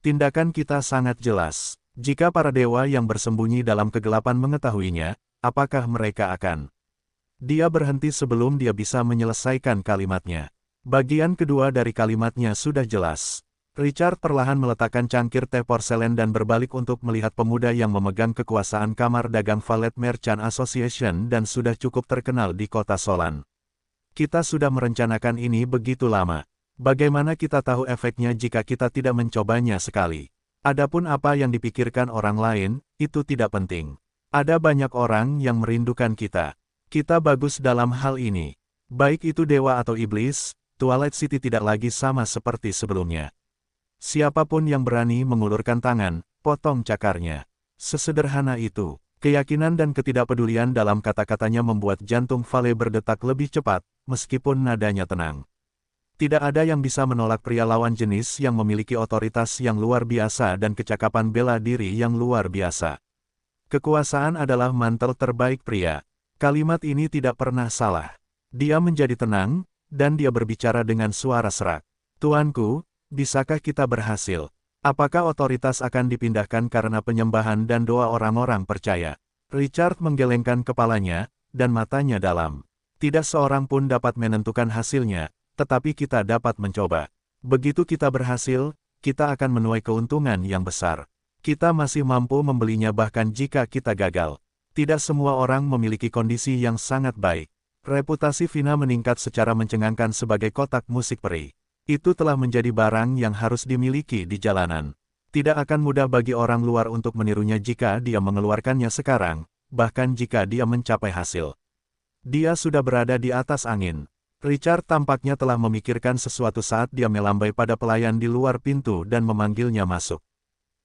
Speaker 1: Tindakan kita sangat jelas. Jika para dewa yang bersembunyi dalam kegelapan mengetahuinya, apakah mereka akan? Dia berhenti sebelum dia bisa menyelesaikan kalimatnya. Bagian kedua dari kalimatnya sudah jelas. Richard perlahan meletakkan cangkir teh porselen dan berbalik untuk melihat pemuda yang memegang kekuasaan kamar dagang Valet Merchant Association dan sudah cukup terkenal di kota Solan. Kita sudah merencanakan ini begitu lama. Bagaimana kita tahu efeknya jika kita tidak mencobanya sekali? Adapun apa yang dipikirkan orang lain, itu tidak penting. Ada banyak orang yang merindukan kita. Kita bagus dalam hal ini. Baik itu dewa atau iblis, Twilight City tidak lagi sama seperti sebelumnya. Siapapun yang berani mengulurkan tangan, potong cakarnya. Sesederhana itu. Keyakinan dan ketidakpedulian dalam kata-katanya membuat jantung Vale berdetak lebih cepat, meskipun nadanya tenang. Tidak ada yang bisa menolak pria lawan jenis yang memiliki otoritas yang luar biasa dan kecakapan bela diri yang luar biasa. Kekuasaan adalah mantel terbaik pria. Kalimat ini tidak pernah salah. Dia menjadi tenang, dan dia berbicara dengan suara serak. Tuanku, bisakah kita berhasil? Apakah otoritas akan dipindahkan karena penyembahan dan doa orang-orang percaya? Richard menggelengkan kepalanya, dan matanya dalam. Tidak seorang pun dapat menentukan hasilnya, tetapi kita dapat mencoba. Begitu kita berhasil, kita akan menuai keuntungan yang besar. Kita masih mampu membelinya bahkan jika kita gagal. Tidak semua orang memiliki kondisi yang sangat baik. Reputasi Vina meningkat secara mencengangkan sebagai kotak musik peri. Itu telah menjadi barang yang harus dimiliki di jalanan. Tidak akan mudah bagi orang luar untuk menirunya jika dia mengeluarkannya sekarang, bahkan jika dia mencapai hasil. Dia sudah berada di atas angin. Richard tampaknya telah memikirkan sesuatu saat dia melambai pada pelayan di luar pintu dan memanggilnya masuk.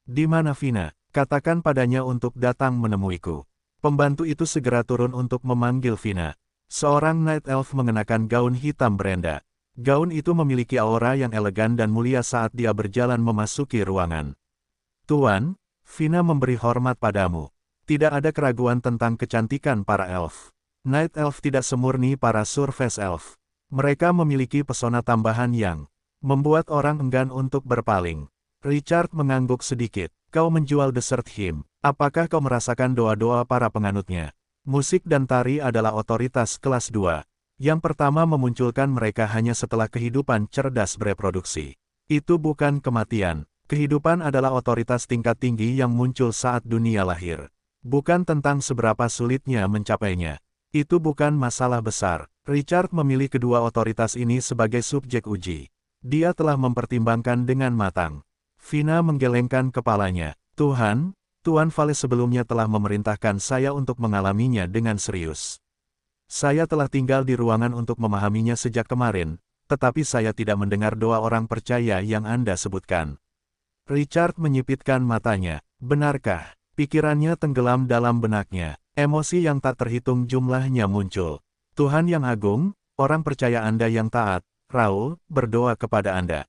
Speaker 1: "Di mana Vina? Katakan padanya untuk datang menemuiku." Pembantu itu segera turun untuk memanggil Vina. Seorang Night Elf mengenakan gaun hitam berenda. Gaun itu memiliki aura yang elegan dan mulia saat dia berjalan memasuki ruangan. "Tuan, Vina memberi hormat padamu." Tidak ada keraguan tentang kecantikan para elf. Night Elf tidak semurni para Surface Elf. Mereka memiliki pesona tambahan yang membuat orang enggan untuk berpaling. Richard mengangguk sedikit. "Kau menjual dessert him. Apakah kau merasakan doa-doa para penganutnya?" Musik dan tari adalah otoritas kelas 2. Yang pertama memunculkan mereka hanya setelah kehidupan cerdas bereproduksi. Itu bukan kematian. Kehidupan adalah otoritas tingkat tinggi yang muncul saat dunia lahir. Bukan tentang seberapa sulitnya mencapainya. Itu bukan masalah besar. Richard memilih kedua otoritas ini sebagai subjek uji. Dia telah mempertimbangkan dengan matang. Vina menggelengkan kepalanya. Tuan Vale sebelumnya telah memerintahkan saya untuk mengalaminya dengan serius. Saya telah tinggal di ruangan untuk memahaminya sejak kemarin, tetapi saya tidak mendengar doa orang percaya yang Anda sebutkan." Richard menyipitkan matanya. Benarkah? Pikirannya tenggelam dalam benaknya. Emosi yang tak terhitung jumlahnya muncul. "Tuhan yang agung, orang percaya Anda yang taat, Raul, berdoa kepada Anda.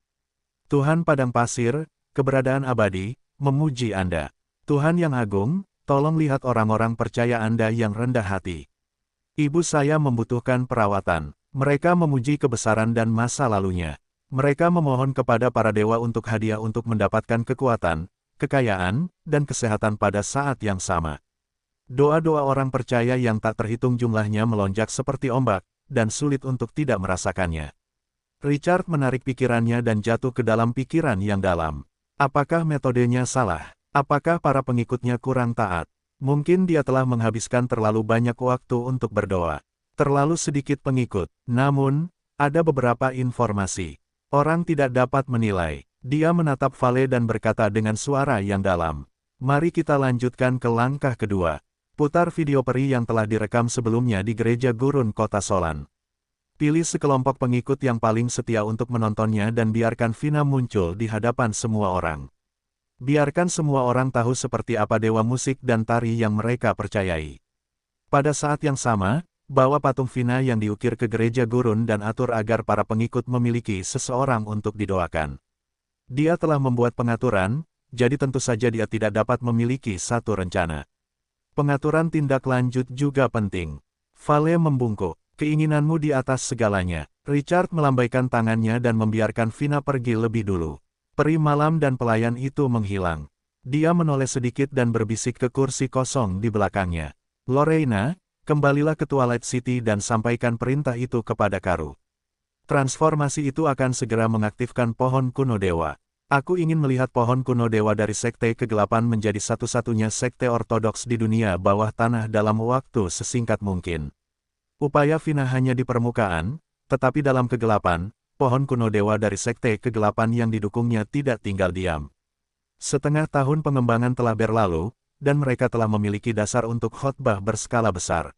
Speaker 1: Tuhan padang pasir, keberadaan abadi, memuji Anda. Tuhan yang agung, tolong lihat orang-orang percaya Anda yang rendah hati. Ibu saya membutuhkan perawatan." Mereka memuji kebesaran dan masa lalunya. Mereka memohon kepada para dewa untuk hadiah untuk mendapatkan kekuatan, kekayaan, dan kesehatan pada saat yang sama. Doa-doa orang percaya yang tak terhitung jumlahnya melonjak seperti ombak, dan sulit untuk tidak merasakannya. Richard menarik pikirannya dan jatuh ke dalam pikiran yang dalam. Apakah metodenya salah? Apakah para pengikutnya kurang taat? Mungkin dia telah menghabiskan terlalu banyak waktu untuk berdoa. Terlalu sedikit pengikut. Namun, ada beberapa informasi. Orang tidak dapat menilai. Dia menatap Vale dan berkata dengan suara yang dalam. "Mari kita lanjutkan ke langkah kedua. Putar video peri yang telah direkam sebelumnya di Gereja Gurun Kota Solan. Pilih sekelompok pengikut yang paling setia untuk menontonnya dan biarkan Vina muncul di hadapan semua orang. Biarkan semua orang tahu seperti apa dewa musik dan tari yang mereka percayai. Pada saat yang sama, bawa patung Vina yang diukir ke Gereja Gurun dan atur agar para pengikut memiliki seseorang untuk didoakan. Dia telah membuat pengaturan, jadi tentu saja dia tidak dapat memiliki satu rencana. Pengaturan tindak lanjut juga penting." Vale membungkuk. "Keinginanmu di atas segalanya." Richard melambaikan tangannya dan membiarkan Vina pergi lebih dulu. Peri malam dan pelayan itu menghilang. Dia menoleh sedikit dan berbisik ke kursi kosong di belakangnya. "Lorena, kembalilah ke Twilight City dan sampaikan perintah itu kepada Karu. Transformasi itu akan segera mengaktifkan pohon kuno dewa. Aku ingin melihat pohon kuno dewa dari Sekte Kegelapan menjadi satu-satunya sekte ortodoks di dunia bawah tanah dalam waktu sesingkat mungkin." Upaya Vina hanya di permukaan, tetapi dalam kegelapan, pohon kuno dewa dari Sekte Kegelapan yang didukungnya tidak tinggal diam. Setengah tahun pengembangan telah berlalu, dan mereka telah memiliki dasar untuk khotbah berskala besar.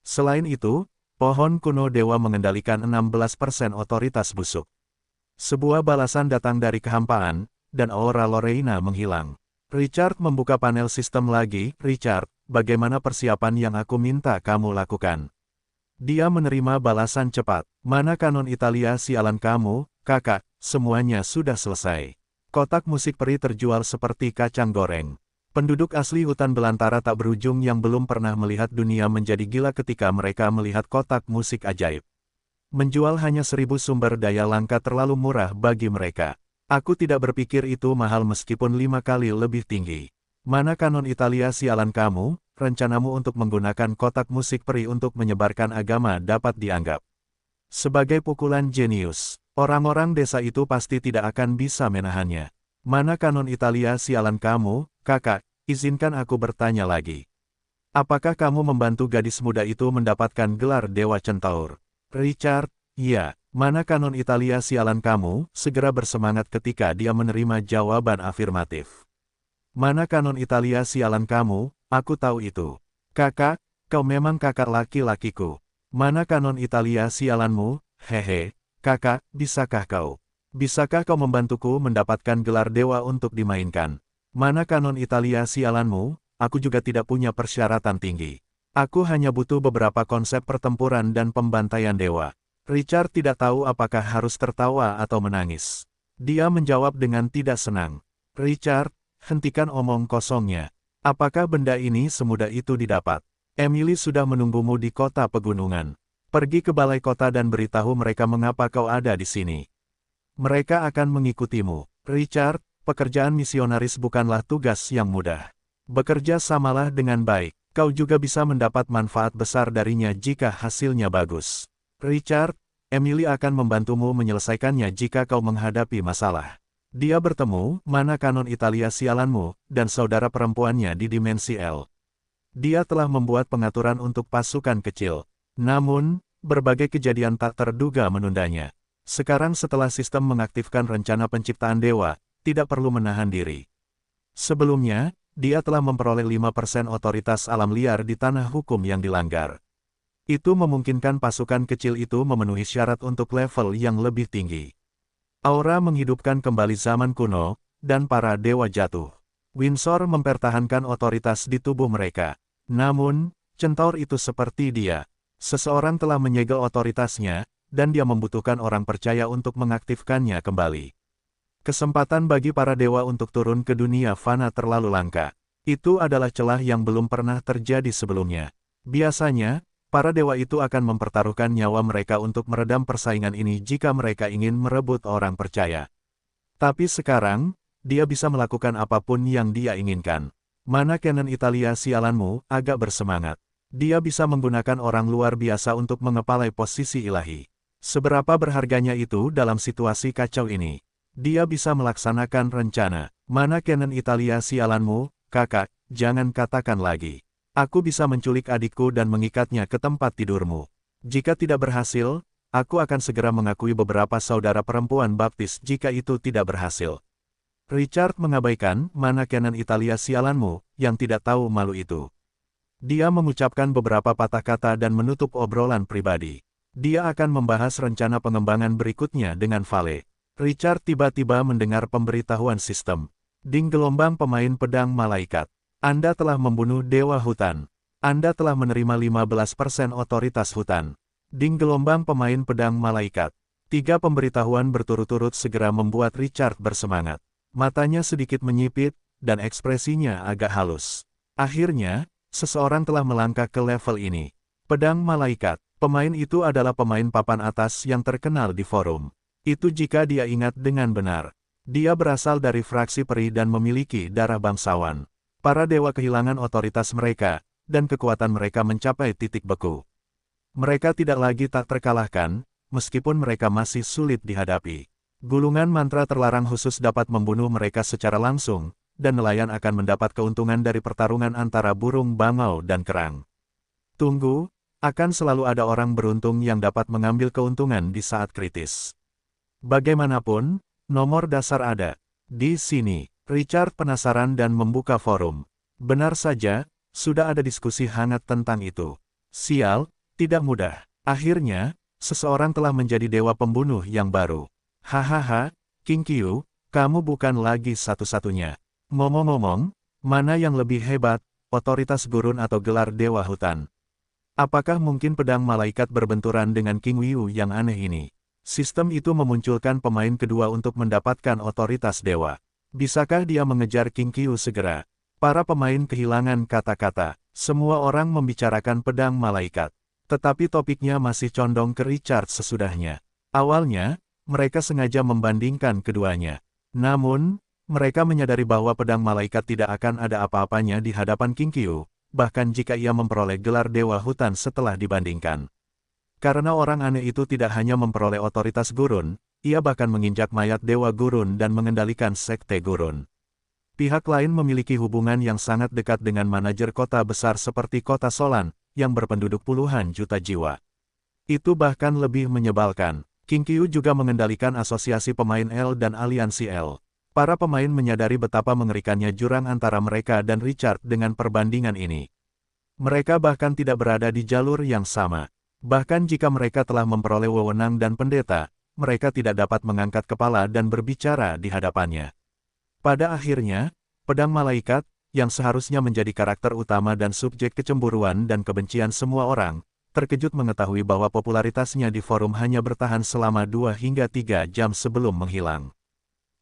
Speaker 1: Selain itu, pohon kuno dewa mengendalikan 16% otoritas busuk. Sebuah balasan datang dari kehampaan, dan aura Lorena menghilang. Richard membuka panel sistem lagi. "Richard, bagaimana persiapan yang aku minta kamu lakukan?" Dia menerima balasan cepat. "Mana kanon Italia sialan kamu, kakak, semuanya sudah selesai. Kotak musik peri terjual seperti kacang goreng." Penduduk asli hutan belantara tak berujung yang belum pernah melihat dunia menjadi gila ketika mereka melihat kotak musik ajaib. Menjual hanya 1000 sumber daya langka terlalu murah bagi mereka. Aku tidak berpikir itu mahal meskipun 5 kali lebih tinggi. Mana kanon Italia sialan kamu, rencanamu untuk menggunakan kotak musik peri untuk menyebarkan agama dapat dianggap sebagai pukulan jenius. Orang-orang desa itu pasti tidak akan bisa menahannya. Mana kanon Italia sialan kamu, kakak, izinkan aku bertanya lagi. Apakah kamu membantu gadis muda itu mendapatkan gelar Dewa Centaur? Richard, iya. Mana kanon Italia sialan kamu, segera bersemangat ketika dia menerima jawaban afirmatif. Mana kanon Italia sialan kamu, aku tahu itu. Kakak, kau memang kakak laki-lakiku. Mana kanon Italia sialanmu, hehe, kakak, bisakah kau membantuku mendapatkan gelar dewa untuk dimainkan? Mana kanon Italia sialanmu, aku juga tidak punya persyaratan tinggi. Aku hanya butuh beberapa konsep pertempuran dan pembantaian dewa. Richard tidak tahu apakah harus tertawa atau menangis. Dia menjawab dengan tidak senang. Richard, hentikan omong kosongnya. Apakah benda ini semudah itu didapat? Emily sudah menunggumu di kota pegunungan. Pergi ke balai kota dan beritahu mereka mengapa kau ada di sini. Mereka akan mengikutimu. Richard, pekerjaan misionaris bukanlah tugas yang mudah. Bekerja samalah dengan baik. Kau juga bisa mendapat manfaat besar darinya jika hasilnya bagus. Richard, Emily akan membantumu menyelesaikannya jika kau menghadapi masalah. Dia bertemu, mana kanon Italia sialanmu, dan saudara perempuannya di dimensi L. Dia telah membuat pengaturan untuk pasukan kecil. Namun, berbagai kejadian tak terduga menundanya. Sekarang setelah sistem mengaktifkan rencana penciptaan dewa, tidak perlu menahan diri. Sebelumnya, dia telah memperoleh 5% otoritas alam liar di tanah hukum yang dilanggar. Itu memungkinkan pasukan kecil itu memenuhi syarat untuk level yang lebih tinggi. Aura menghidupkan kembali zaman kuno, dan para dewa jatuh. Windsor mempertahankan otoritas di tubuh mereka. Namun, centaur itu seperti dia. Seseorang telah menyegel otoritasnya, dan dia membutuhkan orang percaya untuk mengaktifkannya kembali. Kesempatan bagi para dewa untuk turun ke dunia fana terlalu langka. Itu adalah celah yang belum pernah terjadi sebelumnya. Biasanya, para dewa itu akan mempertaruhkan nyawa mereka untuk meredam persaingan ini jika mereka ingin merebut orang percaya. Tapi sekarang, dia bisa melakukan apapun yang dia inginkan. Mana kanon Italia sialanmu, agak bersemangat. Dia bisa menggunakan orang luar biasa untuk mengepalai posisi ilahi. Seberapa berharganya itu dalam situasi kacau ini? Dia bisa melaksanakan rencana. Mana kanon Italia sialanmu, kakak, jangan katakan lagi. Aku bisa menculik adikku dan mengikatnya ke tempat tidurmu. Jika tidak berhasil, aku akan segera mengakui beberapa saudara perempuan baptis jika itu tidak berhasil. Richard mengabaikan mana kanon Italia sialanmu, yang tidak tahu malu itu. Dia mengucapkan beberapa patah kata dan menutup obrolan pribadi. Dia akan membahas rencana pengembangan berikutnya dengan Vale. Richard tiba-tiba mendengar pemberitahuan sistem. Ding gelombang pemain pedang malaikat. Anda telah membunuh Dewa Hutan. Anda telah menerima 15% otoritas hutan. Ding gelombang pemain pedang malaikat. 3 pemberitahuan berturut-turut segera membuat Richard bersemangat. Matanya sedikit menyipit, dan ekspresinya agak halus. Akhirnya, seseorang telah melangkah ke level ini. Pedang malaikat. Pemain itu adalah pemain papan atas yang terkenal di forum. Itu jika dia ingat dengan benar. Dia berasal dari fraksi peri dan memiliki darah bangsawan. Para dewa kehilangan otoritas mereka, dan kekuatan mereka mencapai titik beku. Mereka tidak lagi tak terkalahkan, meskipun mereka masih sulit dihadapi. Gulungan mantra terlarang khusus dapat membunuh mereka secara langsung, dan nelayan akan mendapat keuntungan dari pertarungan antara burung bangau dan kerang. Tunggu, akan selalu ada orang beruntung yang dapat mengambil keuntungan di saat kritis. Bagaimanapun, nomor dasar ada. Di sini. Richard penasaran dan membuka forum. Benar saja, sudah ada diskusi hangat tentang itu. Sial, tidak mudah. Akhirnya, seseorang telah menjadi dewa pembunuh yang baru. Hahaha, King Qiu, kamu bukan lagi satu-satunya. Ngomong-ngomong, mana yang lebih hebat, otoritas gurun atau gelar dewa hutan? Apakah mungkin pedang malaikat berbenturan dengan King Wu yang aneh ini? Sistem itu memunculkan pemain kedua untuk mendapatkan otoritas dewa. Bisakah dia mengejar King Qiu segera? Para pemain kehilangan kata-kata. Semua orang membicarakan pedang malaikat. Tetapi topiknya masih condong ke Richard sesudahnya. Awalnya, mereka sengaja membandingkan keduanya. Namun, mereka menyadari bahwa pedang malaikat tidak akan ada apa-apanya di hadapan King Qiu, bahkan jika ia memperoleh gelar Dewa Hutan setelah dibandingkan. Karena orang aneh itu tidak hanya memperoleh otoritas gurun, ia bahkan menginjak mayat Dewa Gurun dan mengendalikan Sekte Gurun. Pihak lain memiliki hubungan yang sangat dekat dengan manajer kota besar seperti Kota Solan, yang berpenduduk puluhan juta jiwa. Itu bahkan lebih menyebalkan. King Qiu juga mengendalikan asosiasi pemain L dan aliansi L. Para pemain menyadari betapa mengerikannya jurang antara mereka dan Richard dengan perbandingan ini. Mereka bahkan tidak berada di jalur yang sama. Bahkan jika mereka telah memperoleh wewenang dan pendeta, mereka tidak dapat mengangkat kepala dan berbicara di hadapannya. Pada akhirnya, pedang malaikat, yang seharusnya menjadi karakter utama dan subjek kecemburuan dan kebencian semua orang, terkejut mengetahui bahwa popularitasnya di forum hanya bertahan selama 2 hingga 3 jam sebelum menghilang.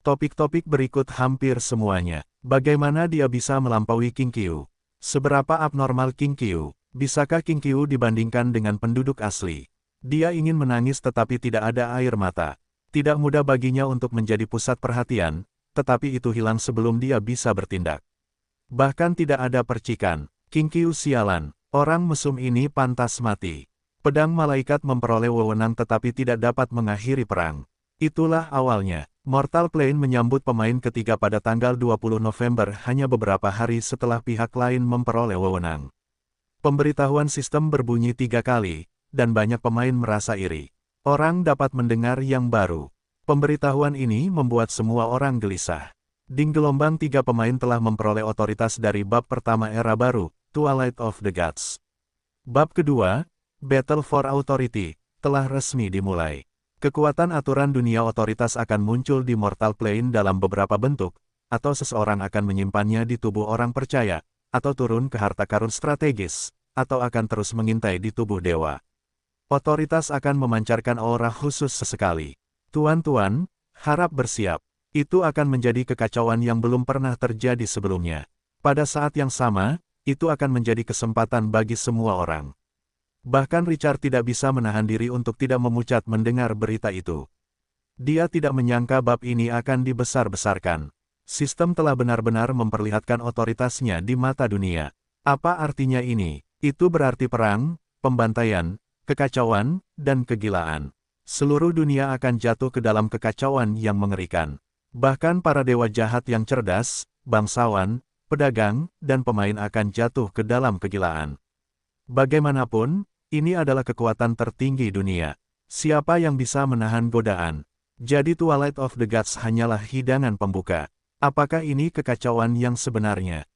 Speaker 1: Topik-topik berikut hampir semuanya. Bagaimana dia bisa melampaui King Qiu? Seberapa abnormal King Qiu? Bisakah King Qiu dibandingkan dengan penduduk asli? Dia ingin menangis tetapi tidak ada air mata. Tidak mudah baginya untuk menjadi pusat perhatian, tetapi itu hilang sebelum dia bisa bertindak. Bahkan tidak ada percikan. King Qiu sialan, orang mesum ini pantas mati. Pedang malaikat memperoleh wewenang tetapi tidak dapat mengakhiri perang. Itulah awalnya. Mortal Plane menyambut pemain ketiga pada tanggal 20 November hanya beberapa hari setelah pihak lain memperoleh wewenang. Pemberitahuan sistem berbunyi 3 kali, dan banyak pemain merasa iri. Orang dapat mendengar yang baru. Pemberitahuan ini membuat semua orang gelisah. Di gelombang 3 pemain telah memperoleh otoritas dari bab pertama era baru, Twilight of the Gods. Bab kedua, Battle for Authority, telah resmi dimulai. Kekuatan aturan dunia otoritas akan muncul di Mortal Plane dalam beberapa bentuk, atau seseorang akan menyimpannya di tubuh orang percaya, atau turun ke harta karun strategis, atau akan terus mengintai di tubuh dewa. Otoritas akan memancarkan aura khusus sesekali. Tuan-tuan, harap bersiap. Itu akan menjadi kekacauan yang belum pernah terjadi sebelumnya. Pada saat yang sama, itu akan menjadi kesempatan bagi semua orang. Bahkan Richard tidak bisa menahan diri untuk tidak memucat mendengar berita itu. Dia tidak menyangka bab ini akan dibesar-besarkan. Sistem telah benar-benar memperlihatkan otoritasnya di mata dunia. Apa artinya ini? Itu berarti perang, pembantaian, kekacauan, dan kegilaan. Seluruh dunia akan jatuh ke dalam kekacauan yang mengerikan. Bahkan para dewa jahat yang cerdas, bangsawan, pedagang, dan pemain akan jatuh ke dalam kegilaan. Bagaimanapun, ini adalah kekuatan tertinggi dunia. Siapa yang bisa menahan godaan? Jadi Twilight of the Gods hanyalah hidangan pembuka. Apakah ini kekacauan yang sebenarnya?